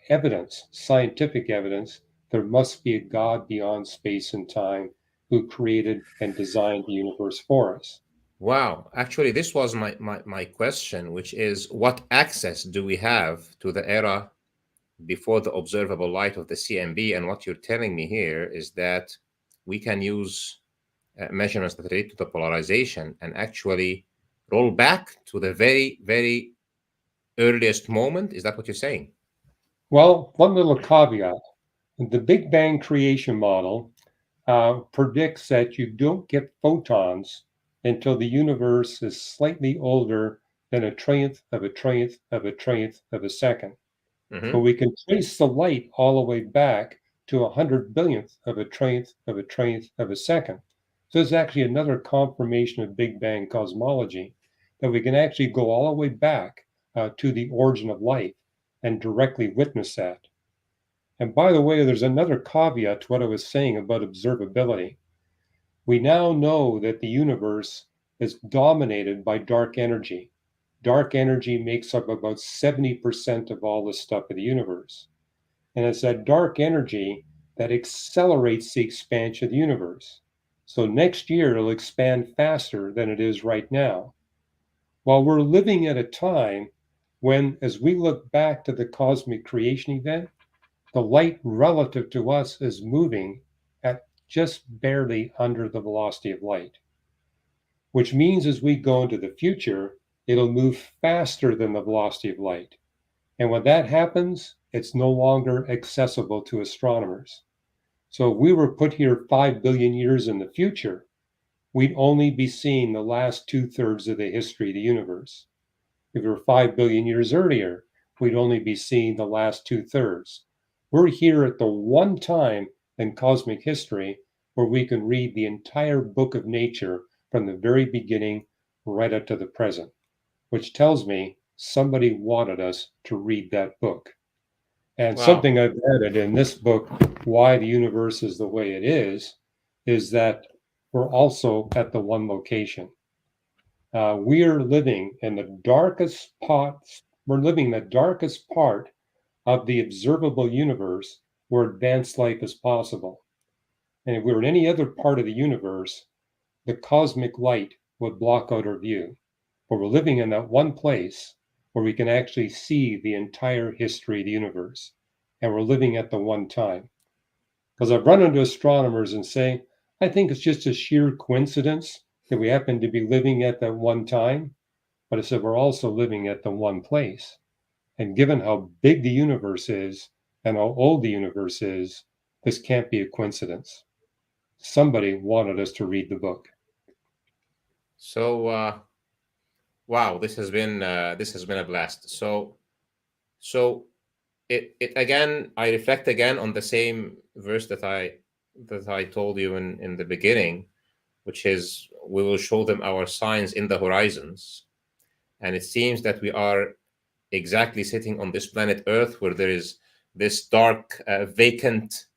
evidence, scientific evidence, there must be a God beyond space and time who created and designed the universe for us. Wow. Actually, this was my question, which is what access do we have to the era before the observable light of the CMB? And what you're telling me here is that we can use measurements that relate to the polarization and actually roll back to the very, very earliest moment. Is that what you're saying? Well, one little caveat. The Big Bang creation model predicts that you don't get photons until the universe is slightly older than a trillionth of a trillionth of a trillionth of a second. But Mm-hmm. we can trace the light all the way back to 100 billionth of a trillionth of a trillionth of a second. So it's actually another confirmation of Big Bang cosmology that we can actually go all the way back to the origin of life and directly witness that. And by the way, there's another caveat to what I was saying about observability. We now know that the universe is dominated by dark energy. Dark energy makes up about 70% of all the stuff of the universe. And it's that dark energy that accelerates the expansion of the universe. So next year, it'll expand faster than it is right now. Well, we're living at a time when, as we look back to the cosmic creation event, the light relative to us is moving at just barely under the velocity of light, which means as we go into the future, it'll move faster than the velocity of light. And when that happens, it's no longer accessible to astronomers. So if we were put here 5 billion years in the future, we'd only be seeing the last 2/3 of the history of the universe. If we were 5 billion years earlier, we'd only be seeing the last 2/3. We're here at the one time in cosmic history where we can read the entire book of nature from the very beginning right up to the present, which tells me somebody wanted us to read that book. And Wow. something I've added in this book, Why the Universe is the Way It is that we're also at the one location. We are living in the darkest parts. We're living in the darkest part of the observable universe where advanced life is possible. And if we were in any other part of the universe, the cosmic light would block out our view. But we're living in that one place where we can actually see the entire history of the universe. And we're living at the one time. Because I've run into astronomers and say, I think it's just a sheer coincidence that we happen to be living at that one time. But I said, we're also living at the one place. And given how big the universe is and how old the universe is, this can't be a coincidence. Somebody wanted us to read the book. So, wow, this has been a blast. So it again, I reflect again on the same verse that I told you in the beginning, which is, we will show them our signs in the horizons. And it seems that we are exactly sitting on this planet Earth, where there is this dark, vacant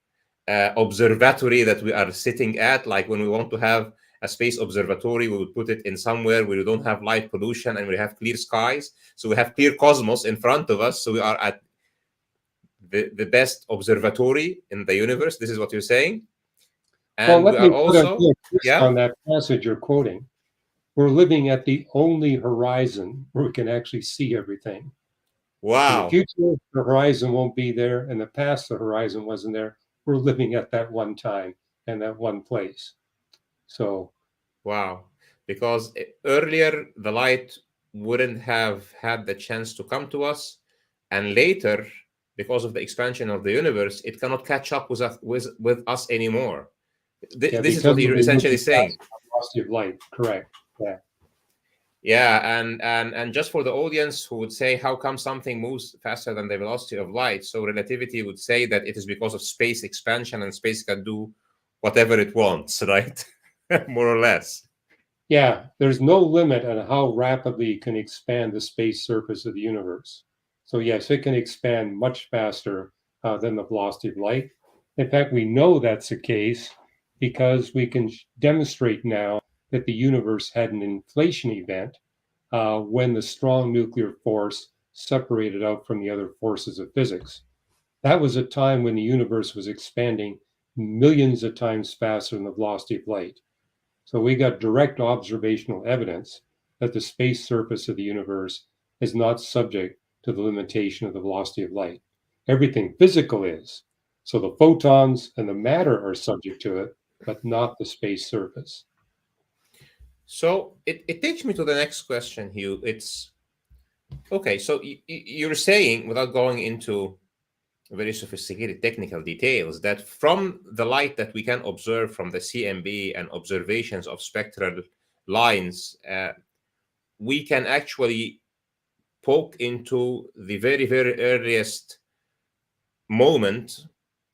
observatory that we are sitting at. Like when we want to have a space observatory, we would put it in somewhere where we don't have light pollution and we have clear skies. So we have clear cosmos in front of us. So we are at the best observatory in the universe. This is what you're saying. And well, we let me are put a also, twist yeah, on that passage you're quoting. We're living at the only horizon where we can actually see everything. In the wow. future, the horizon won't be there. In the past, the horizon wasn't there. We're living at that one time and that one place. So, Wow. Because earlier the light wouldn't have had the chance to come to us, and later, because of the expansion of the universe, it cannot catch up with us anymore. yeah, This is what because of you're the essentially moving saying. velocity of light. Correct. Yeah. Yeah, and just for the audience who would say, how come something moves faster than the velocity of light? So relativity would say that it is because of space expansion, and space can do whatever it wants, right? More or less. Yeah, there's no limit on how rapidly it can expand the space surface of the universe. So, yes, it can expand much faster than the velocity of light. In fact, we know that's the case because we can demonstrate now that the universe had an inflation event when the strong nuclear force separated out from the other forces of physics. That was a time when the universe was expanding millions of times faster than the velocity of light. So we got direct observational evidence that the space surface of the universe is not subject to the limitation of the velocity of light. Everything physical is. So the photons and the matter are subject to it, but not the space surface. So it takes me to the next question, Hugh. It's okay. So you're saying, without going into very sophisticated technical details, that from the light that we can observe from the CMB and observations of spectral lines, we can actually poke into the very, very earliest moment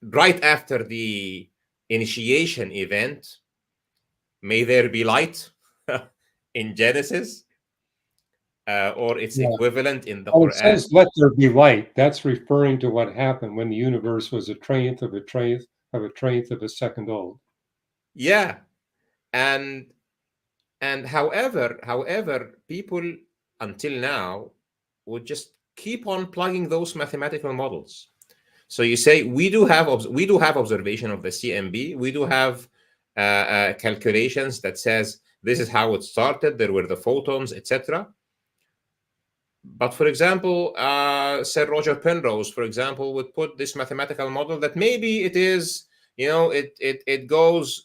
right after the initiation event. May there be light in Genesis, or its Yeah. equivalent in the Well, it Quran. says, let there be light. That's referring to what happened when the universe was a trillionth of a trillionth of a trillionth of a second old. Yeah, and however, people until now would just keep on plugging those mathematical models. So you say, we do have observation of the CMB, we do have calculations that says this is how it started, there were the photons, etc. But for example, Sir Roger Penrose, for example, would put this mathematical model that maybe it is, it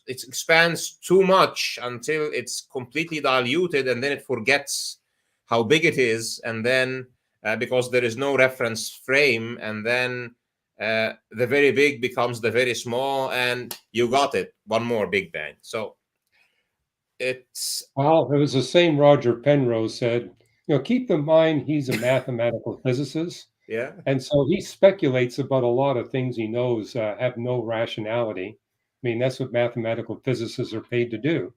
expands too much until it's completely diluted, and then it forgets how big it is, and then because there is no reference frame, and then the very big becomes the very small, and you got it, one more Big Bang. So it's Well, it was the same Roger Penrose said, keep in mind he's a mathematical physicist. yeah. And so he speculates about a lot of things he knows have no rationality. I mean, that's what mathematical physicists are paid to do.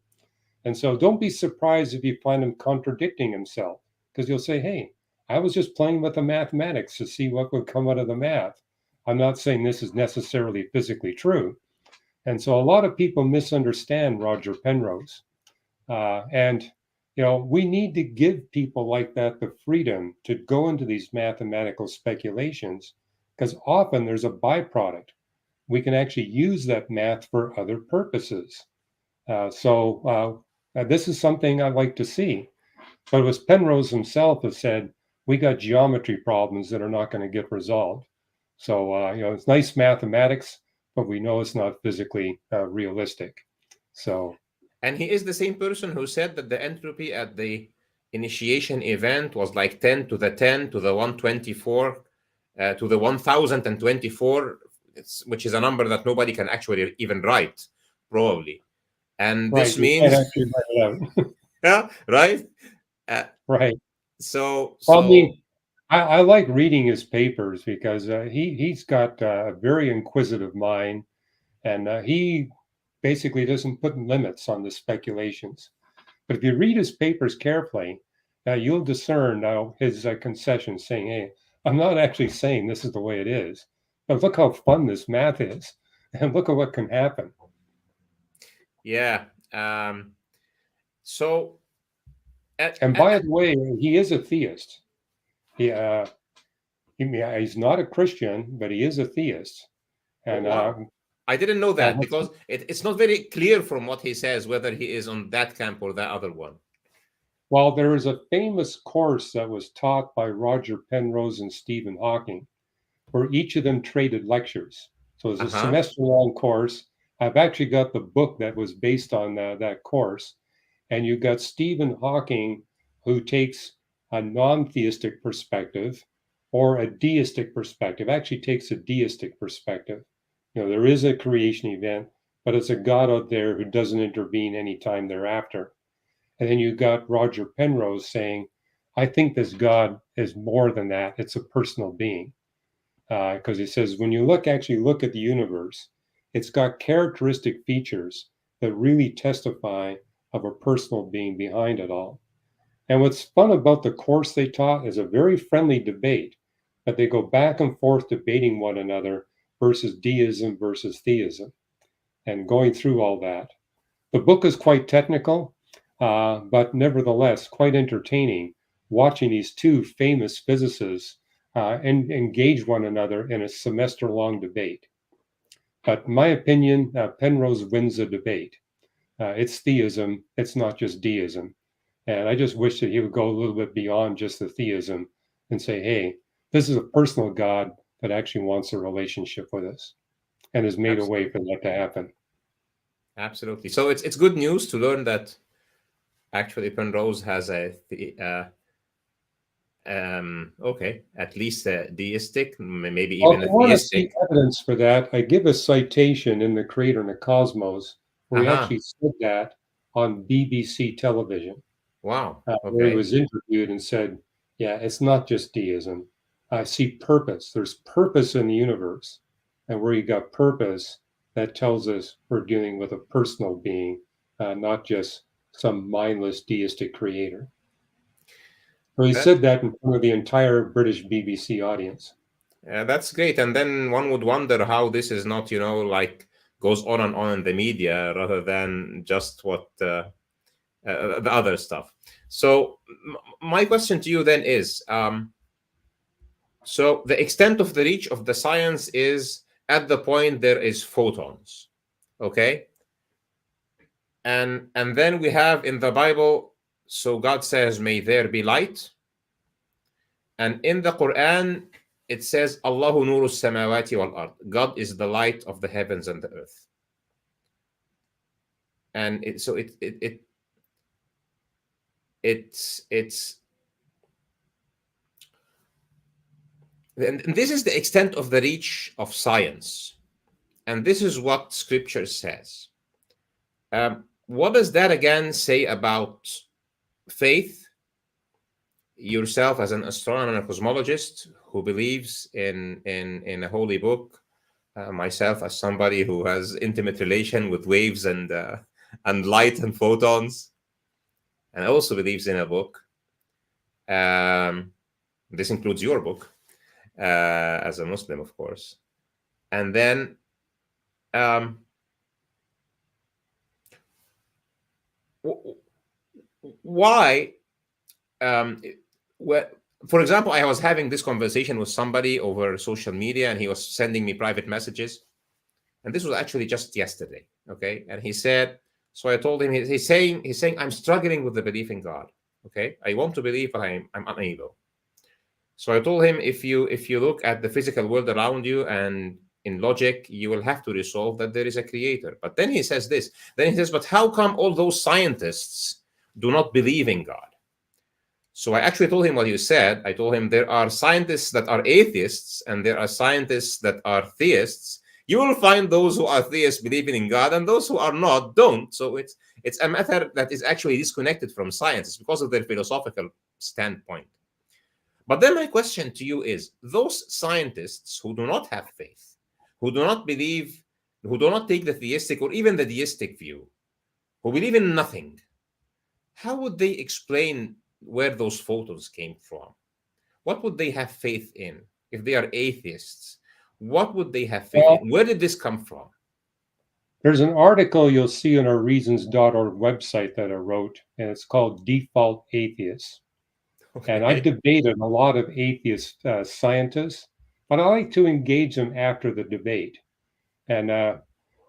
And so don't be surprised if you find him contradicting himself, because you'll say, hey, I was just playing with the mathematics to see what would come out of the math. I'm not saying this is necessarily physically true. And so a lot of people misunderstand Roger Penrose. And we need to give people like that the freedom to go into these mathematical speculations, because often there's a byproduct. We can actually use that math for other purposes. So this is something I'd like to see. But it was Penrose himself who said, we got geometry problems that are not going to get resolved. So, it's nice mathematics, but we know it's not physically realistic. So, And he is the same person who said that the entropy at the initiation event was like 10 to the 10 to the 124 to the 1024, which is a number that nobody can actually even write, probably. And right, this you can't means, actually write it out. yeah, right? Uh, Right. so, Well, I so mean, I like reading his papers because he's got a very inquisitive mind, and he basically doesn't put limits on the speculations. But if you read his papers carefully, you'll discern his concessions saying, hey, I'm not actually saying this is the way it is, but look how fun this math is, and look at what can happen. yeah. So, And by the way, he is a theist. He, uh, he's not a Christian, but he is a theist. oh, And wow. I didn't know that what's because it's not very clear from what he says whether he is on that camp or the other one. Well, there is a famous course that was taught by Roger Penrose and Stephen Hawking, where each of them traded lectures. So it's a Uh-huh. semester-long course. I've actually got the book that was based on that course. And you've got Stephen Hawking, who takes a non-theistic perspective or a deistic perspective, actually takes a deistic perspective. There is a creation event, but it's a God out there who doesn't intervene anytime thereafter. And then you got Roger Penrose saying, I think this God is more than that. It's a personal being. Because he says, when you actually look at the universe, it's got characteristic features that really testify of a personal being behind it all. And what's fun about the course they taught is a very friendly debate, but they go back and forth debating one another versus deism versus theism and going through all that. The book is quite technical, but nevertheless quite entertaining, watching these two famous physicists engage one another in a semester long debate. But in my opinion, Penrose wins the debate. It's theism, it's not just deism. And I just wish that he would go a little bit beyond just the theism and say, hey, this is a personal God that actually wants a relationship with us and has made a way for Absolutely. that to happen. Absolutely. So it's good news to learn that actually Penrose has okay, at least a deistic, maybe Well, if even a you want to see theistic. evidence for that, I give a citation in The Creator and the Cosmos, where he Uh-huh. actually said that on BBC television, Wow. where he Okay. was interviewed and said, yeah, it's not just deism. I see purpose. There's purpose in the universe. And where you got purpose, that tells us we're dealing with a personal being, not just some mindless deistic creator. So he That said that in front of the entire British BBC audience. that's great. And then one would wonder how this is not, like goes on and on in the media rather than just what the other stuff. So my question to you then is, so the extent of the reach of the science is at the point there is photons, okay? And then we have in the Bible, so God says, "May there be light," And in the Quran, it says, Allahu nuru samawati wal ard. God is the light of the heavens and the earth. And it's and this is the extent of the reach of science. And this is what scripture says. What does that again say about faith? Yourself as an astronomer and a cosmologist who believes in a holy book, myself as somebody who has intimate relation with waves and light and photons, and also believes in a book. This includes your book, as a Muslim, of course. And then why? For example, I was having this conversation with somebody over social media, and he was sending me private messages. And this was actually just yesterday, okay? And he said, so I told him, he's saying, I'm struggling with the belief in God, okay? I want to believe, but I'm unable. So I told him, if you look at the physical world around you and in logic, you will have to resolve that there is a creator. But then he says this, but how come all those scientists do not believe in God? So I actually told him what you said. I told him there are scientists that are atheists and there are scientists that are theists. You will find those who are theists believing in God, and those who are not don't. So it's a matter that is actually disconnected from science. It's because of their philosophical standpoint. But then my question to you is, those scientists who do not have faith, who do not believe, who do not take the theistic or even the deistic view, who believe in nothing, how would they explain where those photos came from? What would they have faith in? If they are atheists, what would they have faith in? Where did this come from? There's an article you'll see on our reasons.org website that I wrote, and it's called Default Atheists. Okay. And I debated a lot of atheist scientists, but I like to engage them after the debate. And, I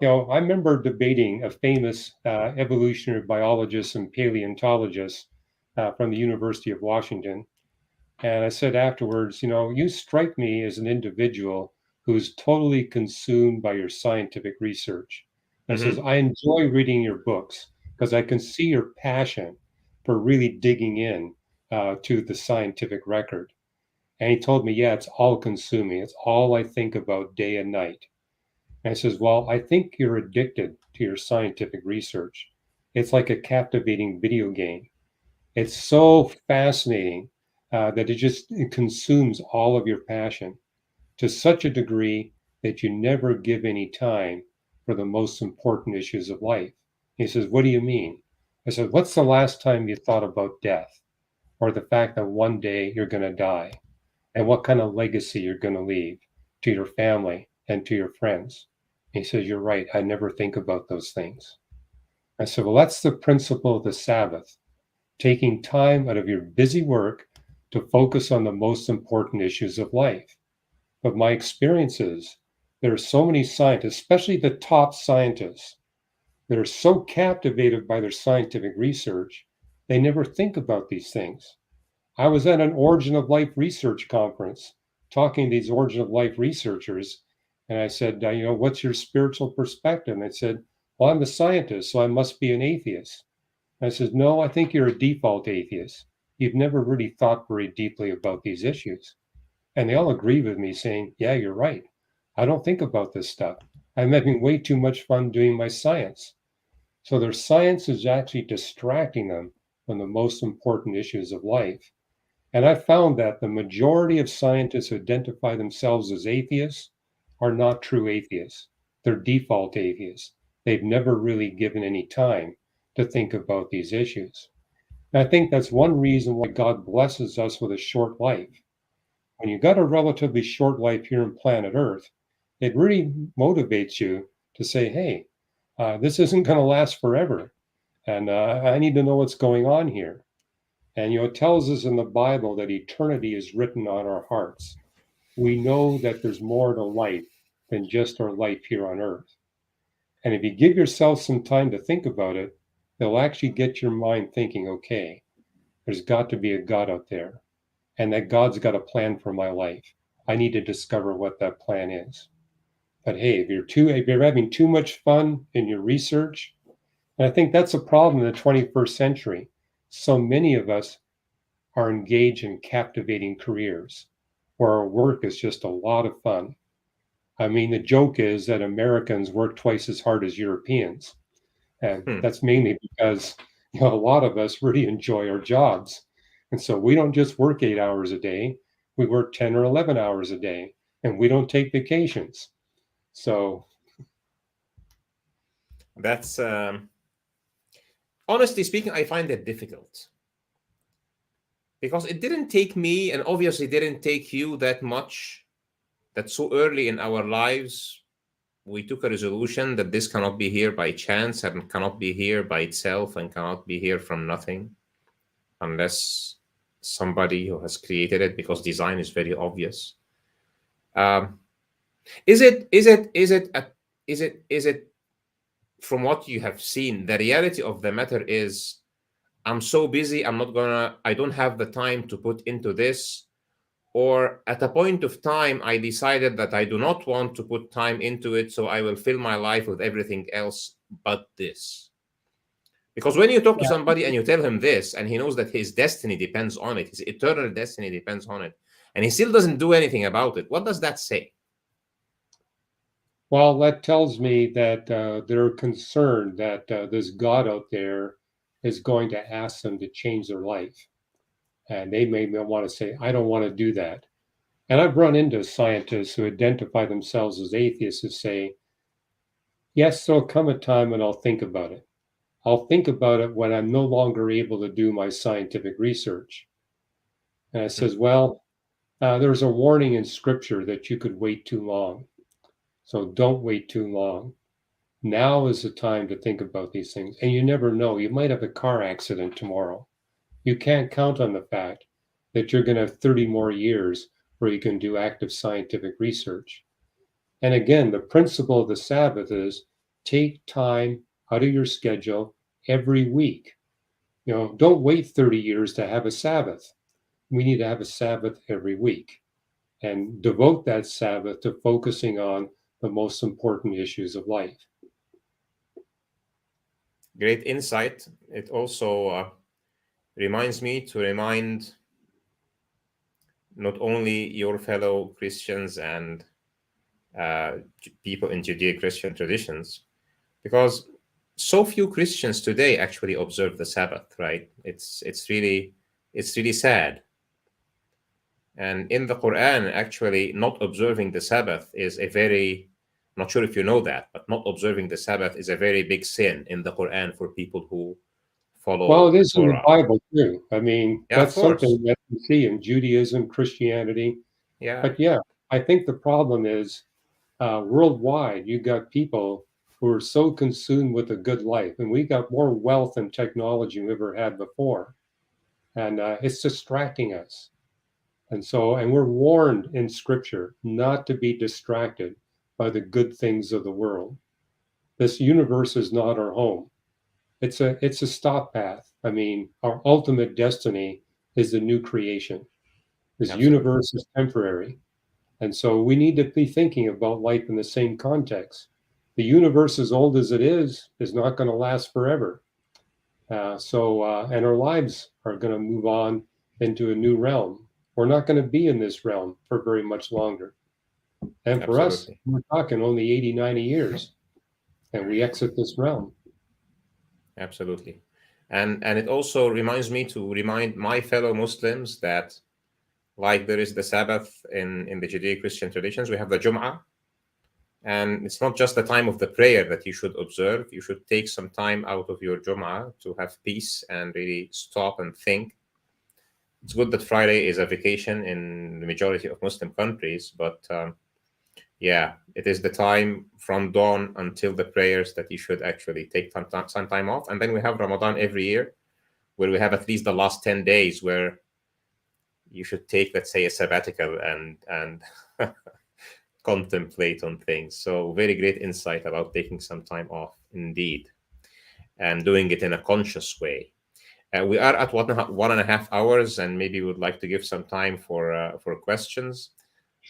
remember debating a famous evolutionary biologist and paleontologist from the University of Washington. And I said afterwards, you strike me as an individual who's totally consumed by your scientific research. I says, I enjoy reading your books because I can see your passion for really digging in to the scientific record. And he told me, yeah, it's all consuming. It's all I think about day and night. And I says, well, I think you're addicted to your scientific research. It's like a captivating video game. It's so fascinating that it consumes all of your passion to such a degree that you never give any time for the most important issues of life. He says, what do you mean? I said, what's the last time you thought about death or the fact that one day you're going to die and what kind of legacy you're going to leave to your family and to your friends? He says, you're right. I never think about those things. I said, well, that's the principle of the Sabbath, taking time out of your busy work to focus on the most important issues of life. But my experience is there are so many scientists, especially the top scientists, that are so captivated by their scientific research, they never think about these things. I was at an Origin of Life research conference talking to these Origin of Life researchers, and I said, what's your spiritual perspective? And they said, well, I'm a scientist, so I must be an atheist. And I said, no, I think you're a default atheist. You've never really thought very deeply about these issues. And they all agree with me saying, yeah, you're right. I don't think about this stuff. I'm having way too much fun doing my science. So their science is actually distracting them from the most important issues of life. And I found that the majority of scientists who identify themselves as atheists are not true atheists. They're default atheists. They've never really given any time to think about these issues. And I think that's one reason why God blesses us with a short life. When you got a relatively short life here on planet Earth, it really motivates you to say, hey, this isn't going to last forever. And I need to know what's going on here. And, it tells us in the Bible that eternity is written on our hearts. We know that there's more to life than just our life here on Earth. And if you give yourself some time to think about it, it'll actually get your mind thinking, okay, there's got to be a God out there. and that God's got a plan for my life. I need to discover what that plan is. But hey, if you're having too much fun in your research, and I think that's a problem in the 21st century. So many of us are engaged in captivating careers where our work is just a lot of fun. I mean, the joke is that Americans work twice as hard as Europeans. And Hmm. that's mainly because a lot of us really enjoy our jobs. And so we don't just work 8 hours a day, we work 10 or 11 hours a day, and we don't take vacations. So, That's honestly speaking, I find it difficult because it didn't take me, and obviously didn't take you that much, that so early in our lives we took a resolution that this cannot be here by chance and cannot be here by itself and cannot be here from nothing unless somebody who has created it, because design is very obvious. Um, is it is it is it a, is it from what you have seen, the reality of the matter is, I'm so busy, I don't have the time to put into this, or at a point of time I decided that I do not want to put time into it, so I will fill my life with everything else but this? Because when you talk to yeah. somebody and you tell him this, and he knows that his destiny depends on it, his eternal destiny depends on it, and he still doesn't do anything about it, what does that say? Well, that tells me that they're concerned that this God out there is going to ask them to change their life. And they may want to say, I don't want to do that. And I've run into scientists who identify themselves as atheists who say, yes, there'll come a time when I'll think about it. I'll think about it when I'm no longer able to do my scientific research. And I Hmm. says, well, there's a warning in scripture that you could wait too long. So don't wait too long. Now is the time to think about these things. And you never know. You might have a car accident tomorrow. You can't count on the fact that you're going to have 30 more years where you can do active scientific research. And again, the principle of the Sabbath is take time out of your schedule every week. Don't wait 30 years to have a Sabbath. We need to have a Sabbath every week and devote that Sabbath to focusing on the most important issues of life. Great insight. It also reminds me to remind not only your fellow Christians and people in Judeo-Christian traditions, because so few Christians today actually observe the Sabbath, right? It's really sad. And in the Quran, actually, not observing the Sabbath is a very, not sure if you know that, but not observing the Sabbath is a very big sin in the Quran for people who Well, follow it is in the Torah. Bible too. I mean, Yeah, of that's course. something that we see in Judaism, Christianity. Yeah, But yeah, I think the problem is worldwide, you got people who are so consumed with a good life, and we got more wealth and technology we ever had before, and it's distracting us. And we're warned in Scripture not to be distracted by the good things of the world. This universe is not our home. It's a stop path. I mean, our ultimate destiny is the new creation. This absolutely. universe is temporary. And so we need to be thinking about life in the same context. The universe, as old as it is not going to last forever. And our lives are going to move on into a new realm. We're not going to be in this realm for very much longer. And for us, Absolutely. we're talking only 80, 90 years, and we exit this realm. Absolutely. And it also reminds me to remind my fellow Muslims that, like there is the Sabbath in the Judeo-Christian traditions, we have the Jum'ah. And it's not just the time of the prayer that you should observe. You should take some time out of your Jum'ah to have peace and really stop and think. It's good that Friday is a vacation in the majority of Muslim countries, but yeah, it is the time from dawn until the prayers that you should actually take some time off. And then we have Ramadan every year, where we have at least the last 10 days where you should take, let's say, a sabbatical and contemplate on things. So very great insight about taking some time off indeed, and doing it in a conscious way. We are at 1.5 hours, and maybe we would like to give some time for questions.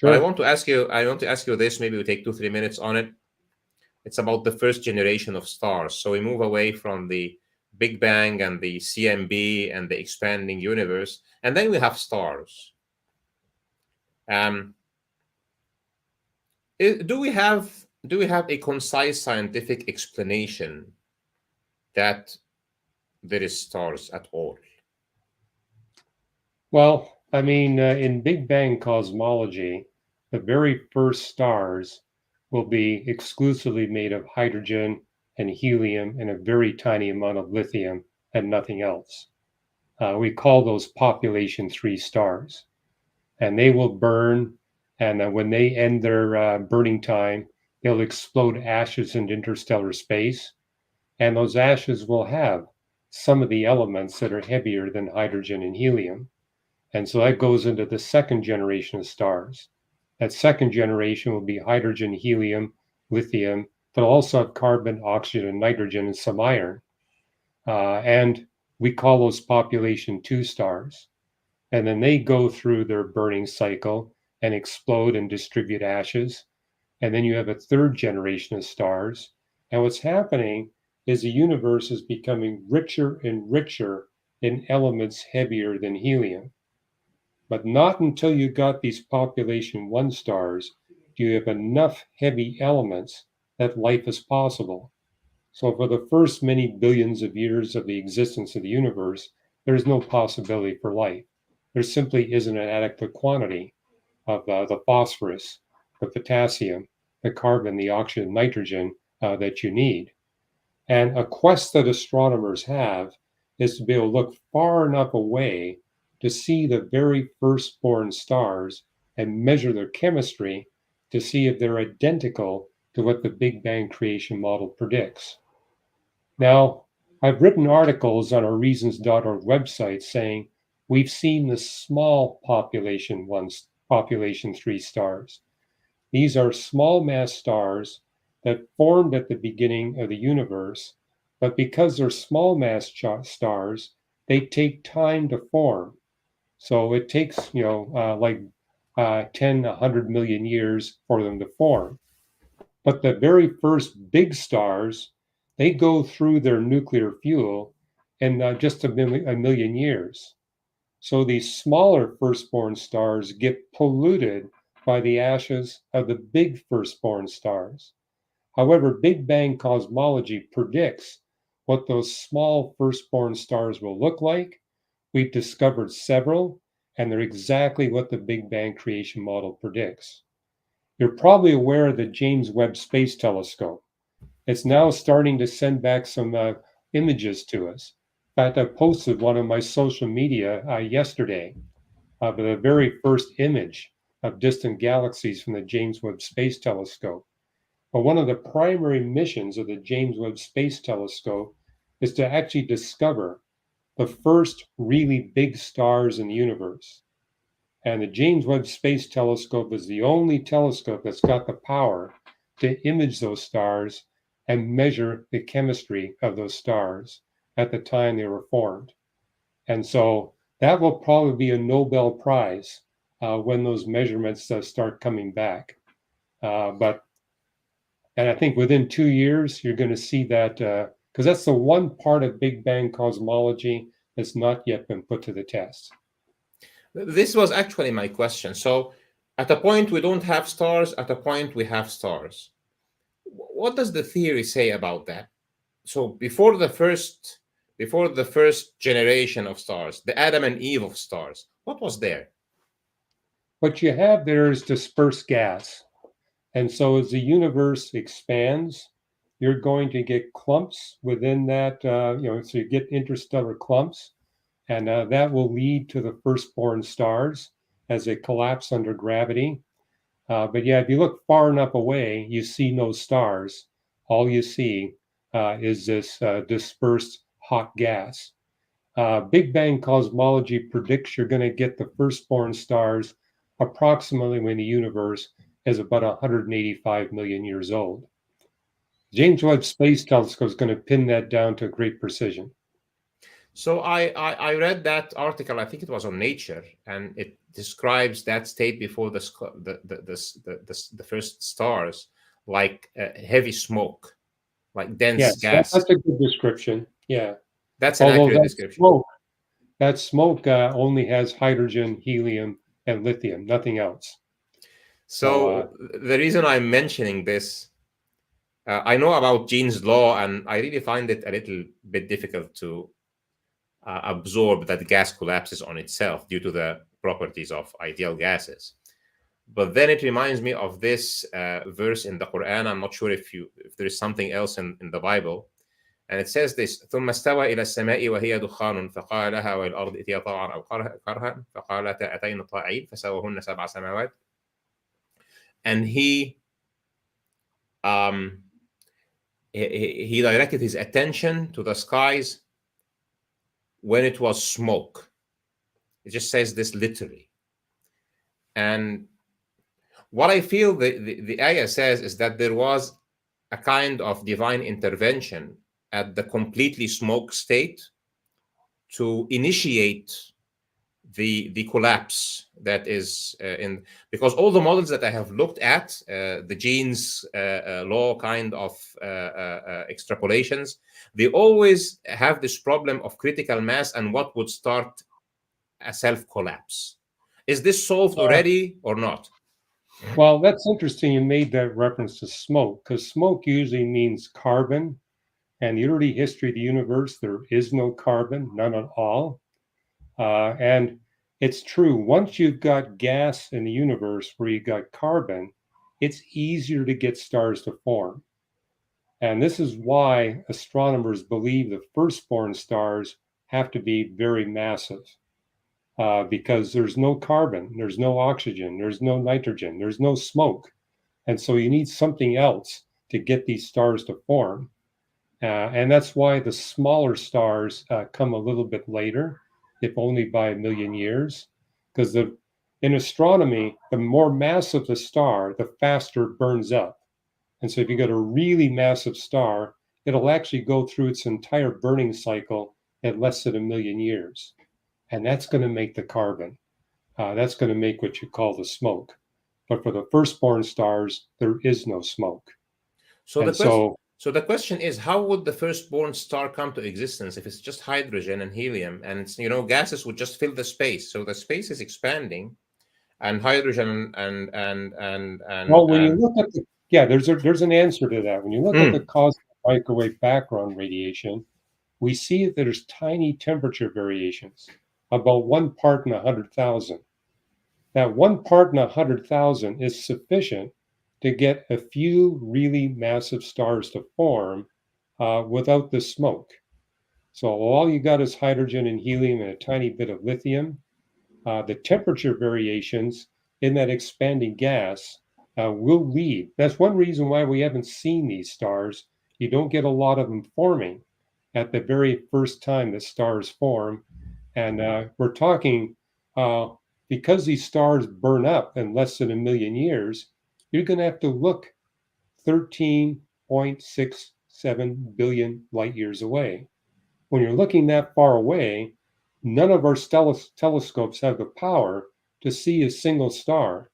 But I Sure. want to ask you. I want to ask you this. Maybe we take 2-3 minutes on it. It's about the first generation of stars. So we move away from the Big Bang and the CMB and the expanding universe, and then we have stars. Um, do we have a concise scientific explanation that there is stars at all? Well, I mean, in Big Bang cosmology, the very first stars will be exclusively made of hydrogen and helium and a very tiny amount of lithium and nothing else. We call those population 3 stars. And they will burn. And when they end their burning time, they'll explode ashes into interstellar space. And those ashes will have some of the elements that are heavier than hydrogen and helium. And so that goes into the second generation of stars. That second generation will be hydrogen, helium, lithium, but also have carbon, oxygen, and nitrogen, and some iron. And we call those population 2 stars. And then they go through their burning cycle and explode and distribute ashes. And then you have a third generation of stars. And what's happening is the universe is becoming richer and richer in elements heavier than helium. But not until you got these population 1 stars do you have enough heavy elements that life is possible. So for the first many billions of years of the existence of the universe, there is no possibility for life. There simply isn't an adequate quantity of the phosphorus, the potassium, the carbon, the oxygen, nitrogen that you need. And a quest that astronomers have is to be able to look far enough away to see the very firstborn stars and measure their chemistry to see if they're identical to what the Big Bang creation model predicts. Now, I've written articles on our reasons.org website saying we've seen the small population 3 stars. These are small mass stars that formed at the beginning of the universe, but because they're small mass stars, they take time to form. So it takes, like 10, 100 million years for them to form. But the very first big stars, they go through their nuclear fuel in just a million years. So these smaller firstborn stars get polluted by the ashes of the big firstborn stars. However, Big Bang cosmology predicts what those small firstborn stars will look like. We've discovered several, and they're exactly what the Big Bang creation model predicts. You're probably aware of the James Webb Space Telescope. It's now starting to send back some images to us. In fact, I posted one on my social media yesterday of the very first image of distant galaxies from the James Webb Space Telescope. But one of the primary missions of the James Webb Space Telescope is to actually discover the first really big stars in the universe. And the James Webb Space Telescope is the only telescope that's got the power to image those stars and measure the chemistry of those stars at the time they were formed. And so that will probably be a Nobel Prize when those measurements start coming back. And I think within 2 years, you're going to see that because that's the one part of Big Bang cosmology that's not yet been put to the test. This was actually my question. So, at a point we don't have stars, at a point we have stars. What does the theory say about that? So, before the first generation of stars, the Adam and Eve of stars, what was there? What you have there is dispersed gas. And so as the universe expands, you're going to get clumps within that, so you get interstellar clumps, and that will lead to the firstborn stars as they collapse under gravity. But yeah, if you look far enough away, you see no stars. All you see is this dispersed hot gas. Big Bang cosmology predicts you're going to get the firstborn stars approximately when the universe is about 185 million years old. James Webb Space Telescope is going to pin that down to great precision. So I read that article. I think it was on Nature, and it describes that state before the first stars, like heavy smoke, like dense Yes, gas. that's a good description. Yeah. That's an Although accurate description. that smoke only has hydrogen, helium, and lithium, nothing else. So, So the reason I'm mentioning this, I know about Jean's law, and I really find it a little bit difficult to absorb that gas collapses on itself due to the properties of ideal gases. But then it reminds me of this verse in the Quran. I'm not sure if there is something else in the Bible, and it says this: ثم استوى إلى السماء وهي دخان فقال لها والأرض ائتيا طوعا أو كرها فقالتا أتينا طائعين فسواهن سبع سماوات. And um, he directed his attention to the skies when it was smoke. It just says this literally. And what I feel the ayah says is that there was a kind of divine intervention at the completely smoke state to initiate the collapse that is in, because all the models that I have looked at, the Jeans law kind of extrapolations, they always have this problem of critical mass and what would start a self collapse. Is this solved uh, already or not? well, that's interesting. You made that reference to smoke because smoke usually means carbon. And the early history of the universe, there is no carbon, none at all. And it's true. Once you've got gas in the universe where you've got carbon, it's easier to get stars to form. And this is why astronomers believe the firstborn stars have to be very massive because there's no carbon, there's no oxygen, there's no nitrogen, there's no smoke. And so you need something else to get these stars to form. And that's why the smaller stars come a little bit later, if only by a million years. Because in astronomy, the more massive the star, the faster it burns up. And so if you got a really massive star, it'll actually go through its entire burning cycle at less than a million years. And that's going to make the carbon. That's going to make what you call the smoke. But for the firstborn stars, there is no smoke. So the And question, so so the question is, how would the firstborn star come to existence if it's just hydrogen and helium, and it's, gases would just fill the space? So the space is expanding, and hydrogen Well, when you and look at yeah, there's an answer to that. When you look at the mm, cosmic microwave background radiation, we see that there's tiny temperature variations, about 1 part in 100,000. That 1 part in 100,000 is sufficient to get a few really massive stars to form without the smoke. So all you got is hydrogen and helium and a tiny bit of lithium. The temperature variations in that expanding gas will lead. That's one reason why we haven't seen these stars. You don't get a lot of them forming at the very first time that stars form. And we're talking because these stars burn up in less than a million years, you're going to have to look 13.67 billion light years away. When you're looking that far away, none of our telescopes have the power to see a single star.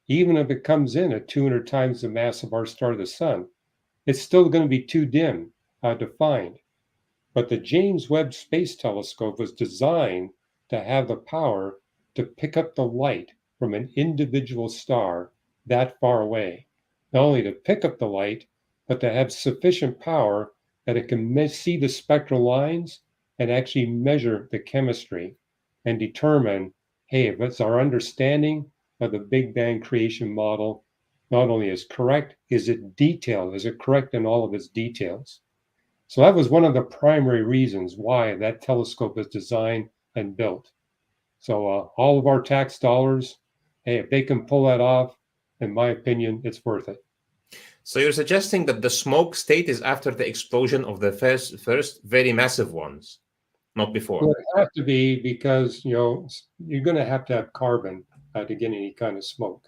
Even if it comes in at 200 times the mass of our star, the sun, it's still going to be too dim to find. But the James Webb Space Telescope was designed to have the power to pick up the light from an individual star that far away. Not only to pick up the light, but to have sufficient power that it can see the spectral lines and actually measure the chemistry and determine, hey, if it's our understanding of the Big Bang creation model not only is correct, is it detailed? Is it correct in all of its details? So that was one of the primary reasons why that telescope was designed and built. So all of our tax dollars, hey, if they can pull that off, in my opinion, it's worth it. so you're suggesting that the smoke state is after the explosion of the first very massive ones, not before. Well, it have to be because you're going to have carbon to get any kind of smoke.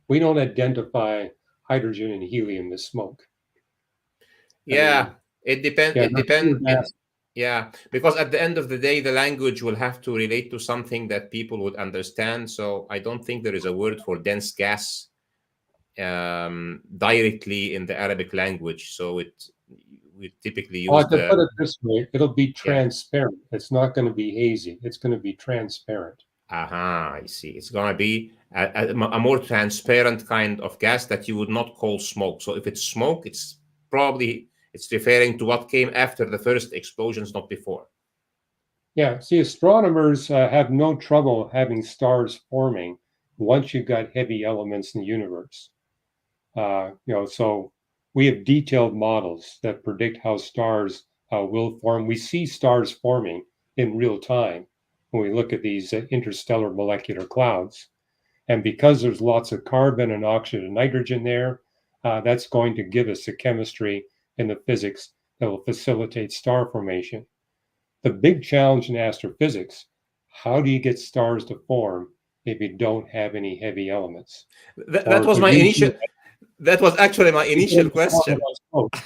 We don't identify hydrogen and helium as smoke. I Yeah, mean, it depends. yeah, It they're pure depend. gas. Yeah, because at the end of the day, the language will have to relate to something that people would understand. So I don't think there is a word for dense gas directly in the Arabic language. So we typically use To the put it this way, it'll be yeah. transparent. It's not going to be hazy. It's going to be transparent. Aha, I see. It's gonna be a more transparent kind of gas that you would not call smoke. So if it's smoke, it's referring to what came after the first explosions, not before. Yeah, see, astronomers have no trouble having stars forming once you've got heavy elements in the universe. So we have detailed models that predict how stars will form. We see stars forming in real time when we look at these interstellar molecular clouds. And because there's lots of carbon and oxygen and nitrogen there, that's going to give us the chemistry and the physics that will facilitate star formation. The big challenge in astrophysics, how do you get stars to form if you don't have any heavy elements? That Or if was we my use initial. That was actually my initial question. smoke.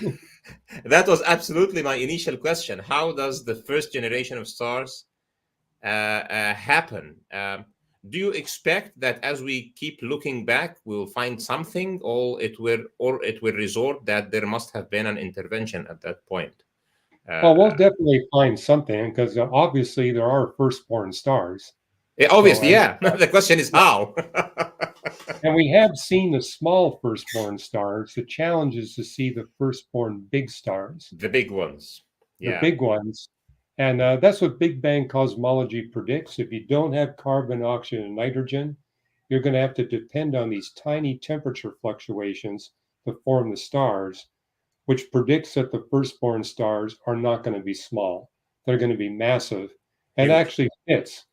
That was absolutely my initial question. How does the first generation of stars happen? Do you expect that as we keep looking back, we'll find something, or it will resort that there must have been an intervention at that point? Well, we'll Uh, definitely find something because obviously there are firstborn stars. So, Obviously, yeah. The question is how. and we have seen the small firstborn stars. The challenge is to see the firstborn big stars, The big ones. the Yeah. big ones. And that's what Big Bang cosmology predicts. If you don't have carbon, oxygen, and nitrogen, you're going to have to depend on these tiny temperature fluctuations to form the stars, which predicts that the firstborn stars are not going to be small. They're going to be massive and Huge. actually fits.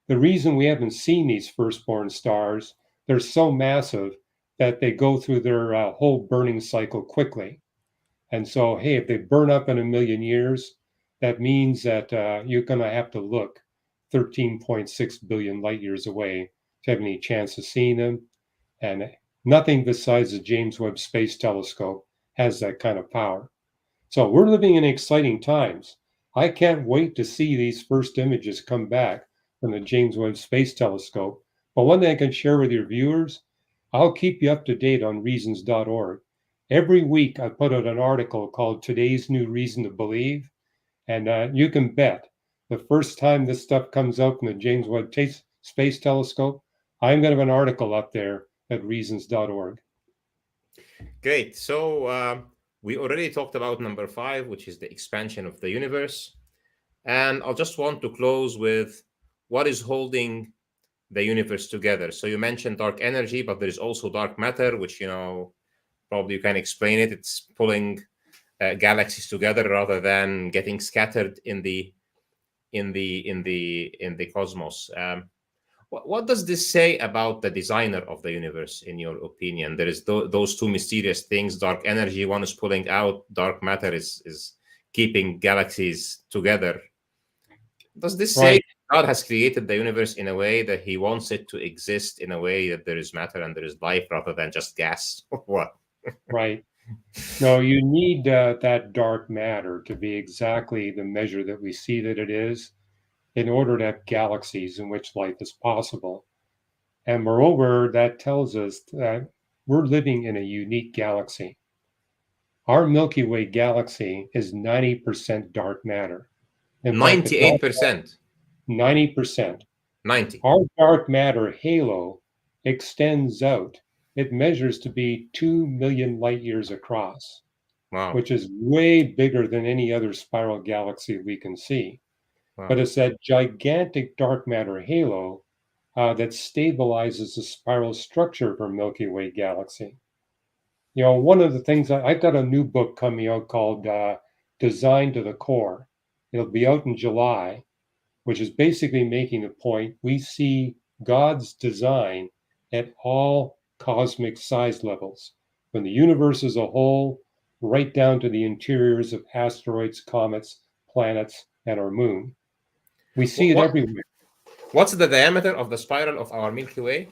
The reason we haven't seen these firstborn stars, they're so massive that they go through their whole burning cycle quickly. And so, hey, if they burn up in a million years, that means that you're going to have to look 13.6 billion light years away to have any chance of seeing them. And nothing besides the James Webb Space Telescope has that kind of power. So we're living in exciting times. I can't wait to see these first images come back from the James Webb Space Telescope. But one thing I can share with your viewers, I'll keep you up to date on reasons.org. Every week I put out an article called Today's New Reason to Believe. And you can bet the first time this stuff comes out from the James Webb Space Telescope, I'm going to have an article up there at reasons.org. Great. So we already talked about number 5, which is the expansion of the universe. And I'll just want to close with what is holding the universe together. So you mentioned dark energy, but there is also dark matter, which, probably you can explain it. It's pulling galaxies together rather than getting scattered in the cosmos. What does this say about the designer of the universe, in your opinion? There is those two mysterious things: dark energy, one is pulling out; dark matter is keeping galaxies together. Does this say Right, God has created the universe in a way that He wants it to exist in a way that there is matter and there is life, rather than just gas? What? right. No, you need that dark matter to be exactly the measure that we see that it is in order to have galaxies in which life is possible. And moreover, that tells us that we're living in a unique galaxy. Our Milky Way galaxy is 90% dark matter. In fact, the dark 98%. 90%. 90. Our dark matter halo extends out. It measures to be 2 million light years across, Wow. which is way bigger than any other spiral galaxy we can see. But Wow. it's that gigantic dark matter halo that stabilizes the spiral structure of our Milky Way galaxy. One of the things I've got a new book coming out called Design to the Core. It'll be out in July, which is basically making the point we see God's design at all cosmic size levels, from the universe as a whole, right down to the interiors of asteroids, comets, planets, and our moon. We see What, it what everywhere. what's the diameter of the spiral of our Milky Way?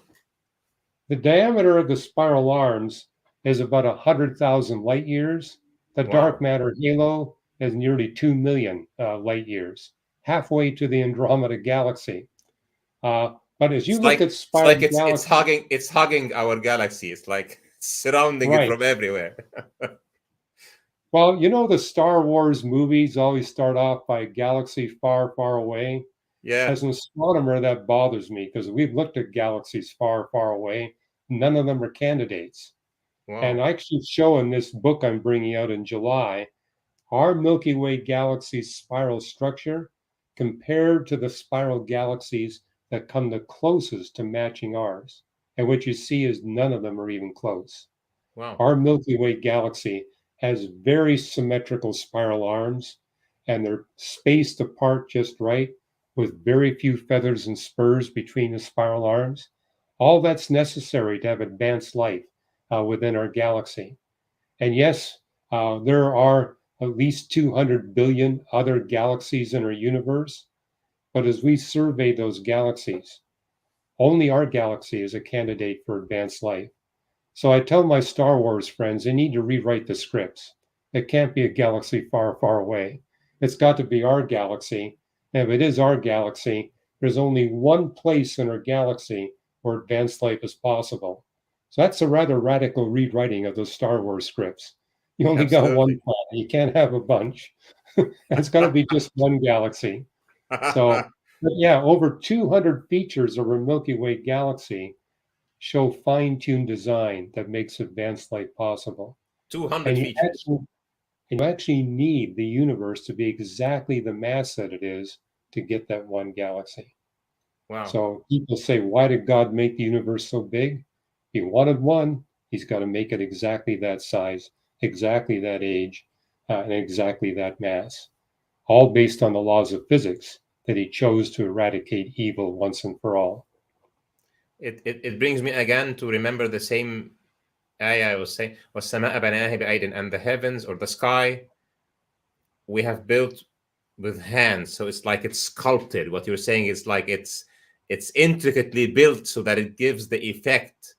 The diameter of the spiral arms is about 100,000 light years. The dark Wow. matter halo is nearly 2 million light years, halfway to the Andromeda galaxy. But as you look at spiral it's galaxies, hugging our galaxy. It's like surrounding it right? from everywhere. Well, you know, the Star Wars movies always start off by a galaxy far, far away. Yeah. As an astronomer, that bothers me because we've looked at galaxies far, far away. None of them are candidates. And Wow. I actually show in this book I'm bringing out in July our Milky Way galaxy's spiral structure compared to the spiral galaxies that come the closest to matching ours. And what you see is none of them are even close. Wow. Our Milky Way galaxy has very symmetrical spiral arms, and they're spaced apart just right with very few feathers and spurs between the spiral arms. All that's necessary to have advanced life within our galaxy. And yes, there are at least 200 billion other galaxies in our universe. But as we survey those galaxies, only our galaxy is a candidate for advanced life. So I tell my Star Wars friends they need to rewrite the scripts. It can't be a galaxy far, far away. It's got to be our galaxy. And if it is our galaxy, there's only one place in our galaxy where advanced life is possible. So that's a rather radical rewriting of those Star Wars scripts. You only got one Absolutely. planet. You can't have a bunch. And it's got to be just one galaxy. So, but yeah, over 200 features of our Milky Way galaxy show fine-tuned design that makes advanced life possible. 200 And features. you actually need the universe to be exactly the mass that it is to get that one galaxy. Wow. So people say, why did God make the universe so big? He wanted one, he's got to make it exactly that size, exactly that age, and exactly that mass, all based on the laws of physics that he chose to eradicate evil once and for all. It brings me again to remember the same ayah I was saying, وَالسَّمَاءَ بَنَاهَا بِأَيْدٍ, and the heavens or the sky we have built with hands. So it's like it's sculpted. What you're saying is like it's intricately built so that it gives the effect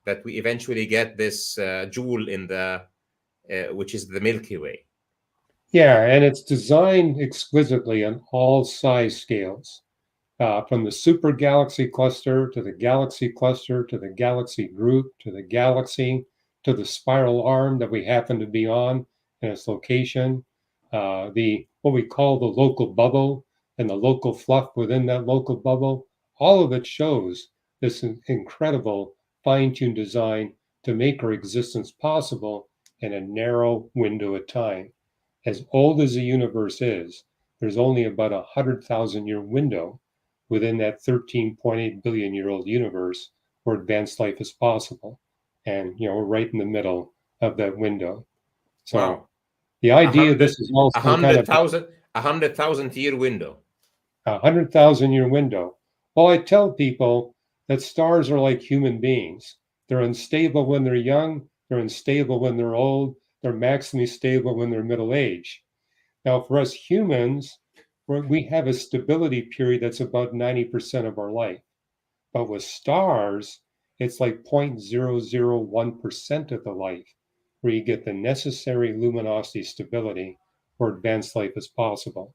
that we eventually get this jewel in the which is the Milky Way. Yeah, and it's designed exquisitely on all size scales, from the super galaxy cluster to the galaxy cluster to the galaxy group to the galaxy to the spiral arm that we happen to be on and its location, the what we call the local bubble and the local fluff within that local bubble. All of it shows this incredible fine-tuned design to make our existence possible in a narrow window of time. As old as the universe is, there's only about a 100,000-year window within that 13.8 billion year old universe where advanced life is possible. And, you know, we're right in the middle of that window. So Wow. the A idea hundred this is all a some kind hundred of thousand a 100,000 year window. 100,000-year window. Well, I tell people that stars are like human beings. They're unstable when they're young, they're unstable when they're old, they're maximally stable when they're middle aged. Now, for us humans, we have a stability period that's about 90% of our life. But with stars, it's like 0.001% of the life where you get the necessary luminosity stability where advanced life is possible.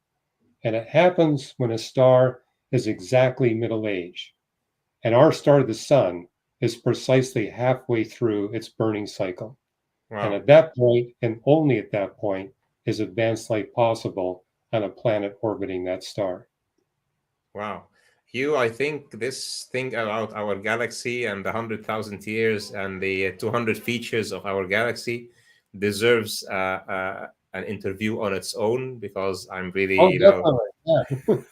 And it happens when a star is exactly middle age. And our star, the sun, is precisely halfway through its burning cycle. And Wow. at that point, and only at that point, is advanced life possible on a planet orbiting that star. Wow. Hugh, I think this thing about our galaxy and the 100,000 years and the 200 features of our galaxy deserves an interview on its own because I'm really, Oh, definitely. Yeah. This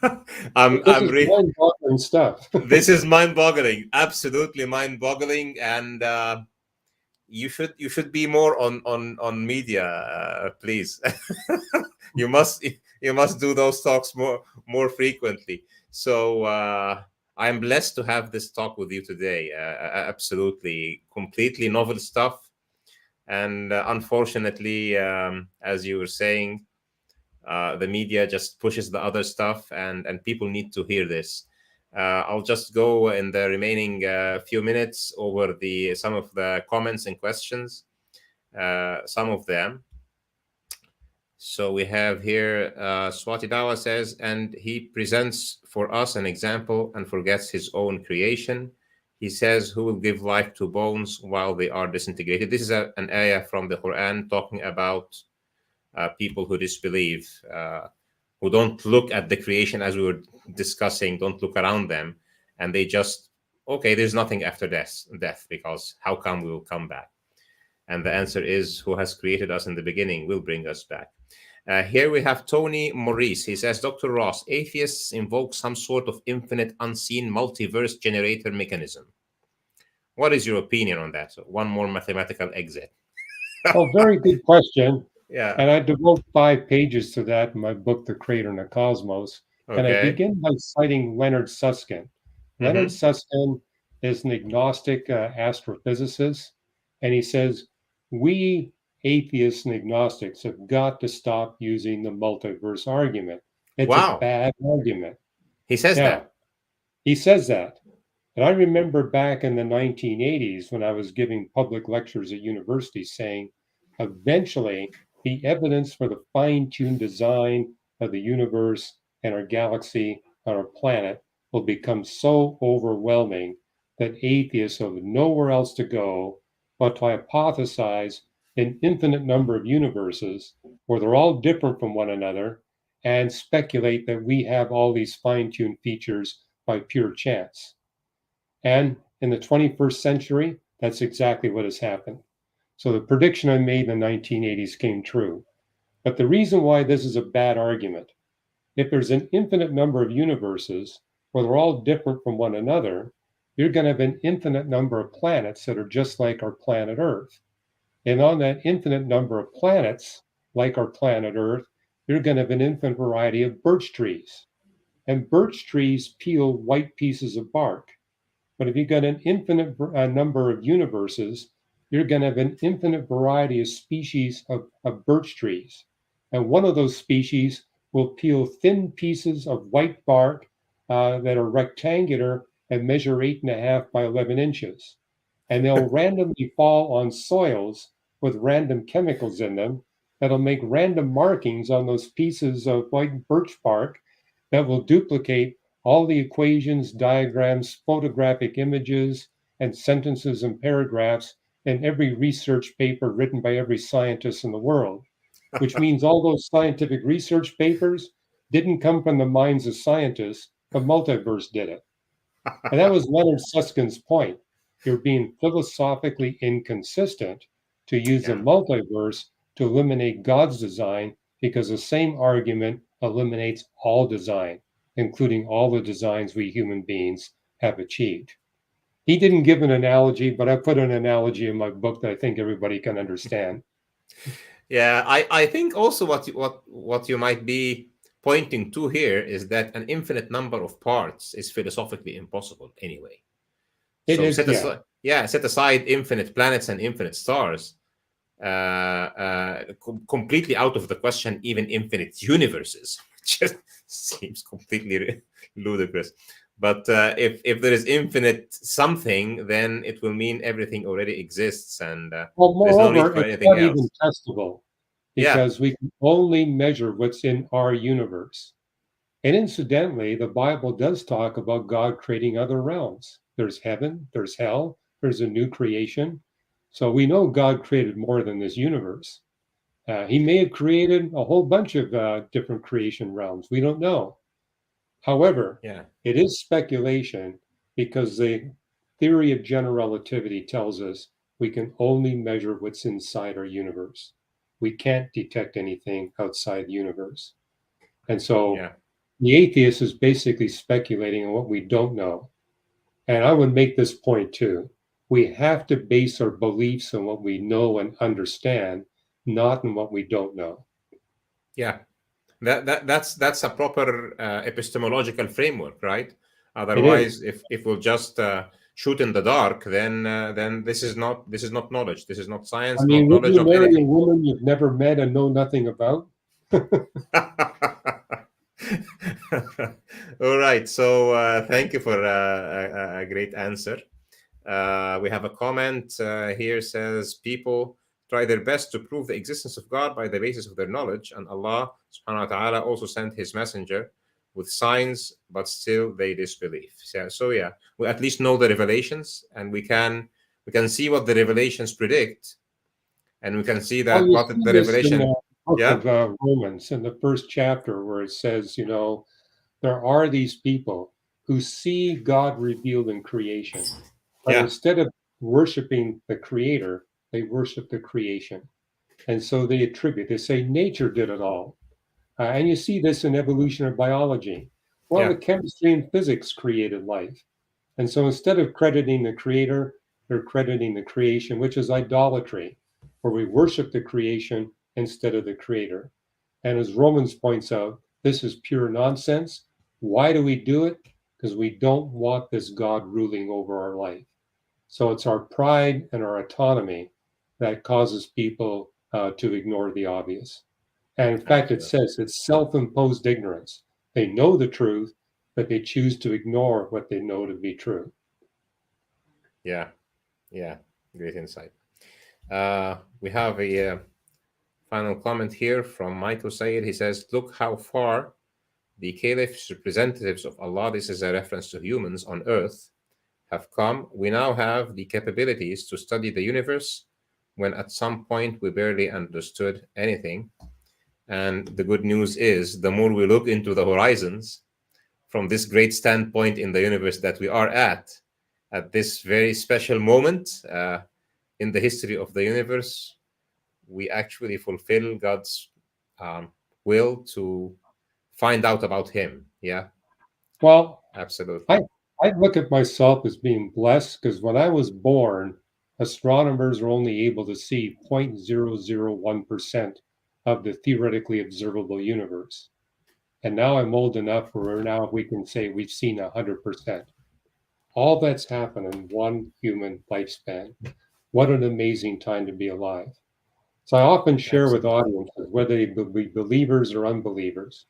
I'm is really, mind-boggling stuff. this is mind-boggling, absolutely mind-boggling, and you should be more on media, please. You must do those talks more frequently. So I'm blessed to have this talk with you today. Absolutely, completely novel stuff, and unfortunately, as you were saying, the media just pushes the other stuff, and people need to hear this. I'll just go in the remaining few minutes over the some of the comments and questions. Some of them. So we have here Swati Dawa says, and he presents for us an example and forgets his own creation. He says, who will give life to bones while they are disintegrated? This is an ayah from the Quran talking about people who disbelieve, who don't look at the creation as we were discussing, don't look around them, and they just, okay, there's nothing after death, because how come we will come back? And the answer is, who has created us in the beginning will bring us back. Here we have Tony Maurice. He says, Dr. Ross, atheists invoke some sort of infinite, unseen multiverse generator mechanism. What is your opinion on that? So one more mathematical exit. Oh, very good question. Yeah. And I devote 5 pages to that in my book, The Creator and the Cosmos. And I Okay. begin by citing Leonard Susskind. Leonard Mm-hmm. Susskind is an agnostic astrophysicist, and he says, we atheists and agnostics have got to stop using the multiverse argument. It's a Wow. bad argument. He says Yeah, that. he says that. And I remember back in the 1980s when I was giving public lectures at universities saying, eventually, the evidence for the fine tuned design of the universe and our galaxy and our planet will become so overwhelming that atheists have nowhere else to go but to hypothesize an infinite number of universes where they're all different from one another and speculate that we have all these fine tuned features by pure chance. And in the 21st century, that's exactly what has happened. So the prediction I made in the 1980s came true. But the reason why this is a bad argument, if there's an infinite number of universes where they're all different from one another, you're going to have an infinite number of planets that are just like our planet Earth. And on that infinite number of planets, like our planet Earth, you're going to have an infinite variety of birch trees. And birch trees peel white pieces of bark. But if you've got an infinite number of universes, you're going to have an infinite variety of species of birch trees. And one of those species will peel thin pieces of white bark that are rectangular and measure 8.5 by 11 inches. And they'll randomly fall on soils with random chemicals in them that'll make random markings on those pieces of white birch bark that will duplicate all the equations, diagrams, photographic images, and sentences and paragraphs in every research paper written by every scientist in the world, which means all those scientific research papers didn't come from the minds of scientists, the multiverse did it. And that was Leonard Susskind's point. You're being philosophically inconsistent to use the Yeah. multiverse to eliminate God's design because the same argument eliminates all design, including all the designs we human beings have achieved. He didn't give an analogy, but I put an analogy in my book that I think everybody can understand. Yeah, I think also what you might be pointing to here is that an infinite number of parts is philosophically impossible anyway. It So is, yeah. set aside infinite planets and infinite stars, completely out of the question, even infinite universes, which just seems completely ludicrous. But if there is infinite something, then it will mean everything already exists, and Well, there's no need moreover, for it's anything not even else. testable Yeah, because we can only measure what's in our universe. And incidentally, the Bible does talk about God creating other realms. There's heaven, there's hell, there's a new creation. So we know God created more than this universe. He may have created a whole bunch of different creation realms. We don't know. However, yeah, it is speculation because the theory of general relativity tells us we can only measure what's inside our universe. We can't detect anything outside the universe. And so yeah. the atheist is basically speculating on what we don't know. And I would make this point too. We have to base our beliefs on what we know and understand, not on what we don't know. Yeah, that's a proper epistemological framework, right? It Otherwise, is. if we'll just shoot in the dark, then this is not knowledge. This is not I science, not mean, would knowledge you of marry a anything. woman you've never met and know nothing about? All right. So thank you for a great answer. We have a comment here says people try their best to prove the existence of God by the basis of their knowledge, and Allah subhanahu wa ta'ala also sent his messenger with signs, but still they disbelieve. So yeah, we at least know the revelations, and we can see what the revelations predict, and we can see Well, that you what see the this in revelation. the book Yeah, of Romans, in the first chapter, where it says, there are these people who see God revealed in creation, but yeah, instead of worshiping the creator, they worship the creation. And so they say nature did it all. And you see this in evolution or biology. Well, yeah, the chemistry and physics created life. And so instead of crediting the creator, they're crediting the creation, which is idolatry, where we worship the creation instead of the creator. And as Romans points out, this is pure nonsense. Why do we do it? Because we don't want this God ruling over our life. So it's our pride and our autonomy that causes people to ignore the obvious. And in fact, it absolutely. says it's self imposed ignorance. They know the truth, but they choose to ignore what they know to be true. Yeah, yeah, great insight. We have a final comment here from Michael Sayed. He says, "Look how far the caliphs, representatives of Allah, this is a reference to humans on earth, have come. We now have the capabilities to study the universe when at some point we barely understood anything. And the good news is, the more we look into the horizons from this great standpoint in the universe that we are at this very special moment in the history of the universe, we actually fulfill God's um, will to find out about Him." Yeah, Well, I, absolutely. I look at myself as being blessed because when I was born, astronomers were only able to see 0.001% of the theoretically observable universe. And now I'm old enough where now we can say we've seen 100%. All that's happened in one human lifespan. What an amazing time to be alive. So I often share with Absolutely. audiences, whether they be believers or unbelievers,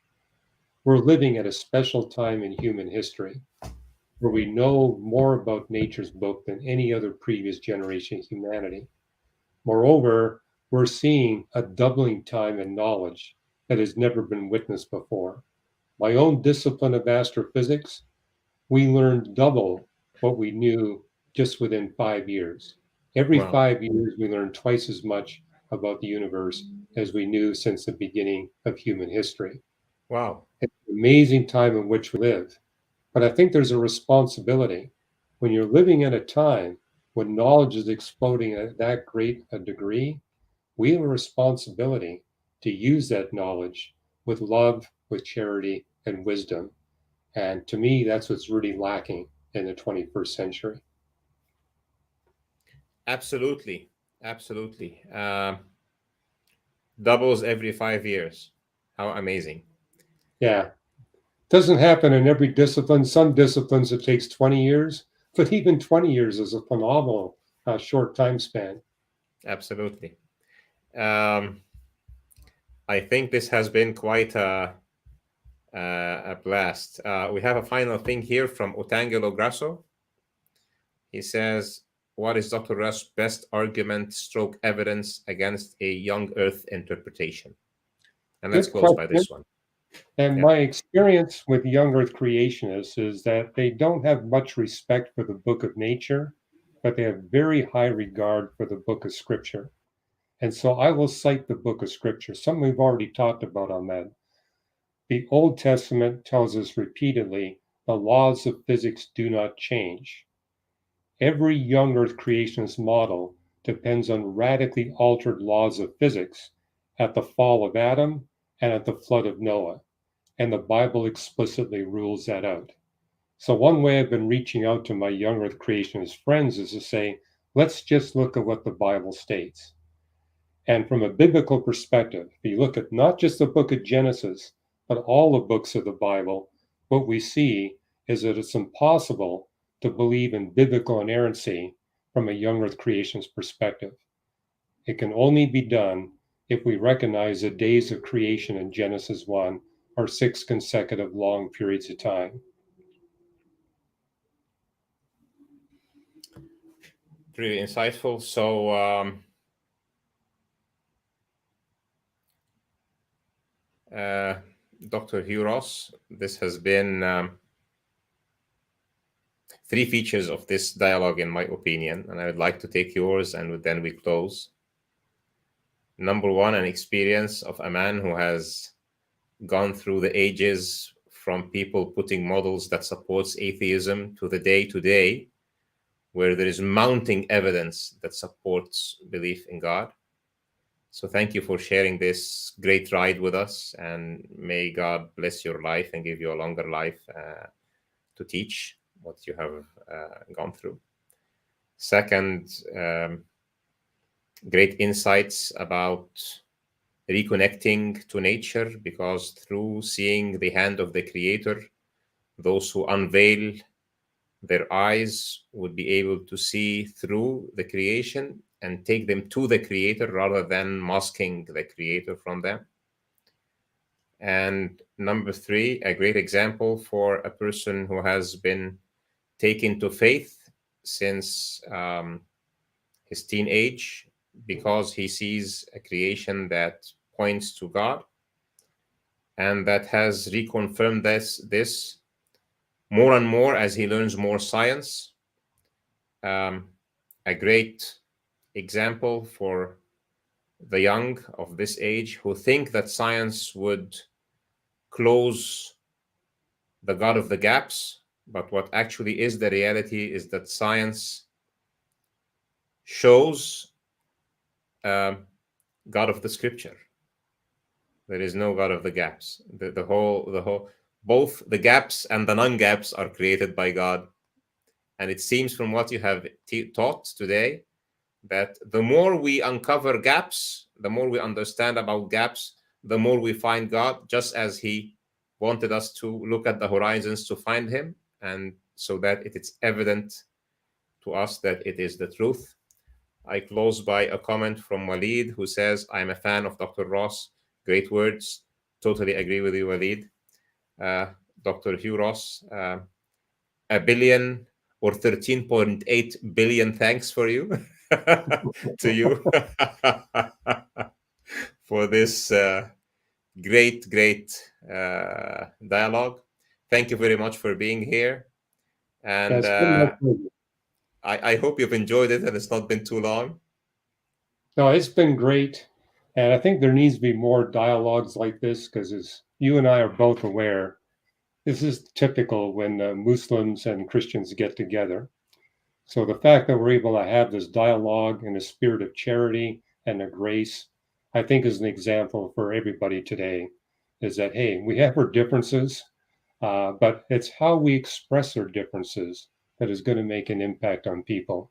we're living at a special time in human history where we know more about nature's book than any other previous generation of humanity. Moreover, we're seeing a doubling time in knowledge that has never been witnessed before. My own discipline of astrophysics, we learned double what we knew just within 5 years. Every Wow. 5 years, we learn twice as much about the universe as we knew since the beginning of human history. Wow. It's an amazing time in which we live. But I think there's a responsibility. When you're living at a time when knowledge is exploding at that great a degree, we have a responsibility to use that knowledge with love, with charity, and wisdom. And to me, that's what's really lacking in the 21st century. Absolutely. Absolutely. Doubles every 5 years. How amazing. Yeah. Doesn't happen in every discipline. Some disciplines it takes 20 years, but even 20 years is a phenomenal short time span. Absolutely. Um, I think this has been quite a blast. We have a final thing here from Otangelo Grasso. He says, "What is Dr. Russ' best argument stroke evidence against a young Earth interpretation?" And let's Good close by question. this one. And Yeah, my experience with young Earth creationists is that they don't have much respect for the book of nature, but they have very high regard for the book of scripture. And so I will cite the book of scripture, something we've already talked about on that. The Old Testament tells us repeatedly the laws of physics do not change. Every young Earth creationist model depends on radically altered laws of physics at the fall of Adam and at the flood of Noah. And the Bible explicitly rules that out. So, one way I've been reaching out to my young Earth creationist friends is to say, let's just look at what the Bible states. And from a biblical perspective, if you look at not just the book of Genesis, but all the books of the Bible, what we see is that it's impossible to believe in biblical inerrancy from a young Earth creationist perspective. It can only be done if we recognize the days of creation in Genesis 1 are 6 consecutive long periods of time. really insightful. So, Dr. Hugh Ross. This has been three features of this dialogue, in my opinion, and I would like to take yours and then we close. Number one, an experience of a man who has gone through the ages from people putting models that supports atheism to the day today, where there is mounting evidence that supports belief in God. So thank you for sharing this great ride with us, and may God bless your life and give you a longer life to teach what you have gone through. Second, great insights about reconnecting to nature, because through seeing the hand of the Creator, those who unveil their eyes would be able to see through the creation and take them to the Creator rather than masking the Creator from them. And number three, a great example for a person who has been taken to faith since his teenage, because he sees a creation that points to God, and that has reconfirmed this more and more as he learns more science. A great example for the young of this age who think that science would close the God of the gaps, but what actually is the reality is that science shows God of the Scripture. There is no God of the gaps. The whole, both the gaps and the non-gaps are created by God. And it seems from what you have taught today that the more we uncover gaps, the more we understand about gaps, the more we find God, just as He wanted us to look at the horizons to find Him, and so that it is evident to us that it is the truth. I close by a comment from Walid, who says, I'm a fan of Dr. Ross. Great words. Totally agree with you, Walid. Dr. Hugh Ross, a billion or 13.8 billion thanks for you to you for this great dialogue. Thank you very much for being here, and That's been my pleasure. I hope you've enjoyed it and it's not been too long. No, it's been great. And I think there needs to be more dialogues like this because, as you and I are both aware, this is typical when Muslims and Christians get together. So the fact that we're able to have this dialogue in a spirit of charity and of grace, I think is an example for everybody today, is that, hey, we have our differences, but it's how we express our differences that is going to make an impact on people.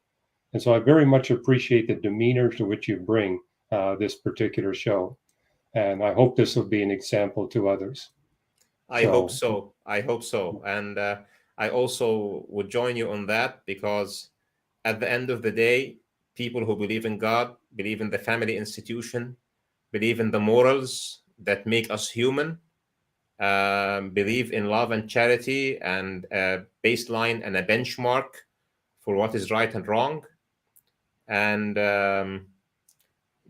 And so I very much appreciate the demeanor to which you bring this particular show. And I hope this will be an example to others. I hope So, so. I hope so. And I also would join you on that, because at the end of the day, people who believe in God, believe in the family institution, believe in the morals that make us human, believe in love and charity and a baseline and a benchmark for what is right and wrong. And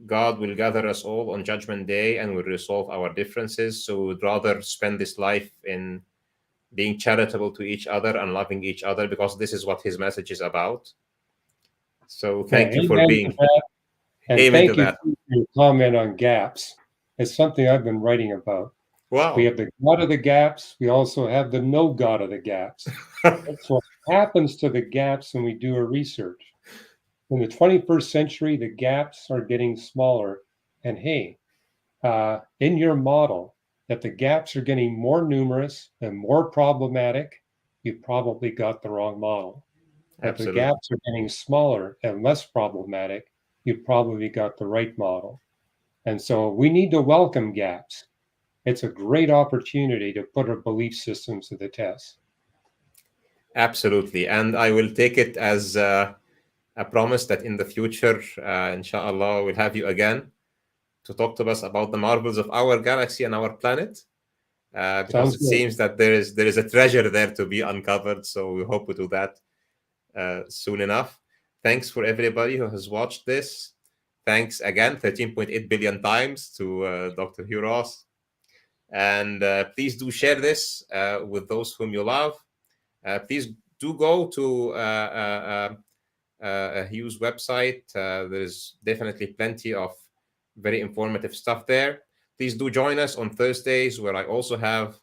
God will gather us all on Judgment Day and will resolve our differences. So we would rather spend this life in being charitable to each other and loving each other, because this is what His message is about. So yeah, thank you for amen to being. that. And Amen to thank you that. for your comment on gaps. It's something I've been writing about. We Wow. have the God of the gaps. We also have the no God of the gaps. That's what happens to the gaps when we do our research. In the 21st century, the gaps are getting smaller. And hey, in your model, that the gaps are getting more numerous and more problematic, you probably got the wrong model. If the Absolutely. gaps are getting smaller and less problematic, you probably got the right model. And so we need to welcome gaps. It's a great opportunity to put our belief systems to the test. Absolutely. And I will take it as a promise that in the future, inshallah, we'll have you again to talk to us about the marvels of our galaxy and our planet, because Sounds it good. seems that there is a treasure there to be uncovered. So we hope we do that soon enough. Thanks for everybody who has watched this. Thanks again, 13.8 billion times to Dr. Hugh Ross. And please do share this with those whom you love. Please do go to Hugh's website. There's definitely plenty of very informative stuff there. Please do join us on Thursdays, where I also have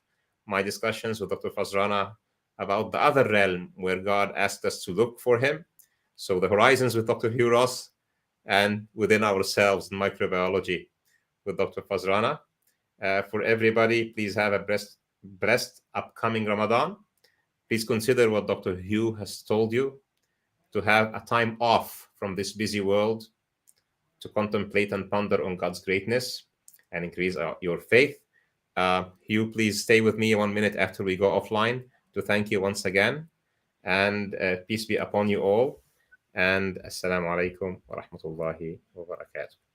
my discussions with Dr. Fazrana about the other realm where God asked us to look for him. So the horizons with Dr. Hugh Ross, and within ourselves in microbiology with Dr. Fazrana. For everybody, please have a blessed upcoming Ramadan. Please consider what Dr. Hugh has told you, to have a time off from this busy world, to contemplate and ponder on God's greatness and increase your faith. Hugh, please stay with me 1 minute after we go offline to thank you once again. And peace be upon you all. And assalamu alaikum wa rahmatullahi wa barakatuh.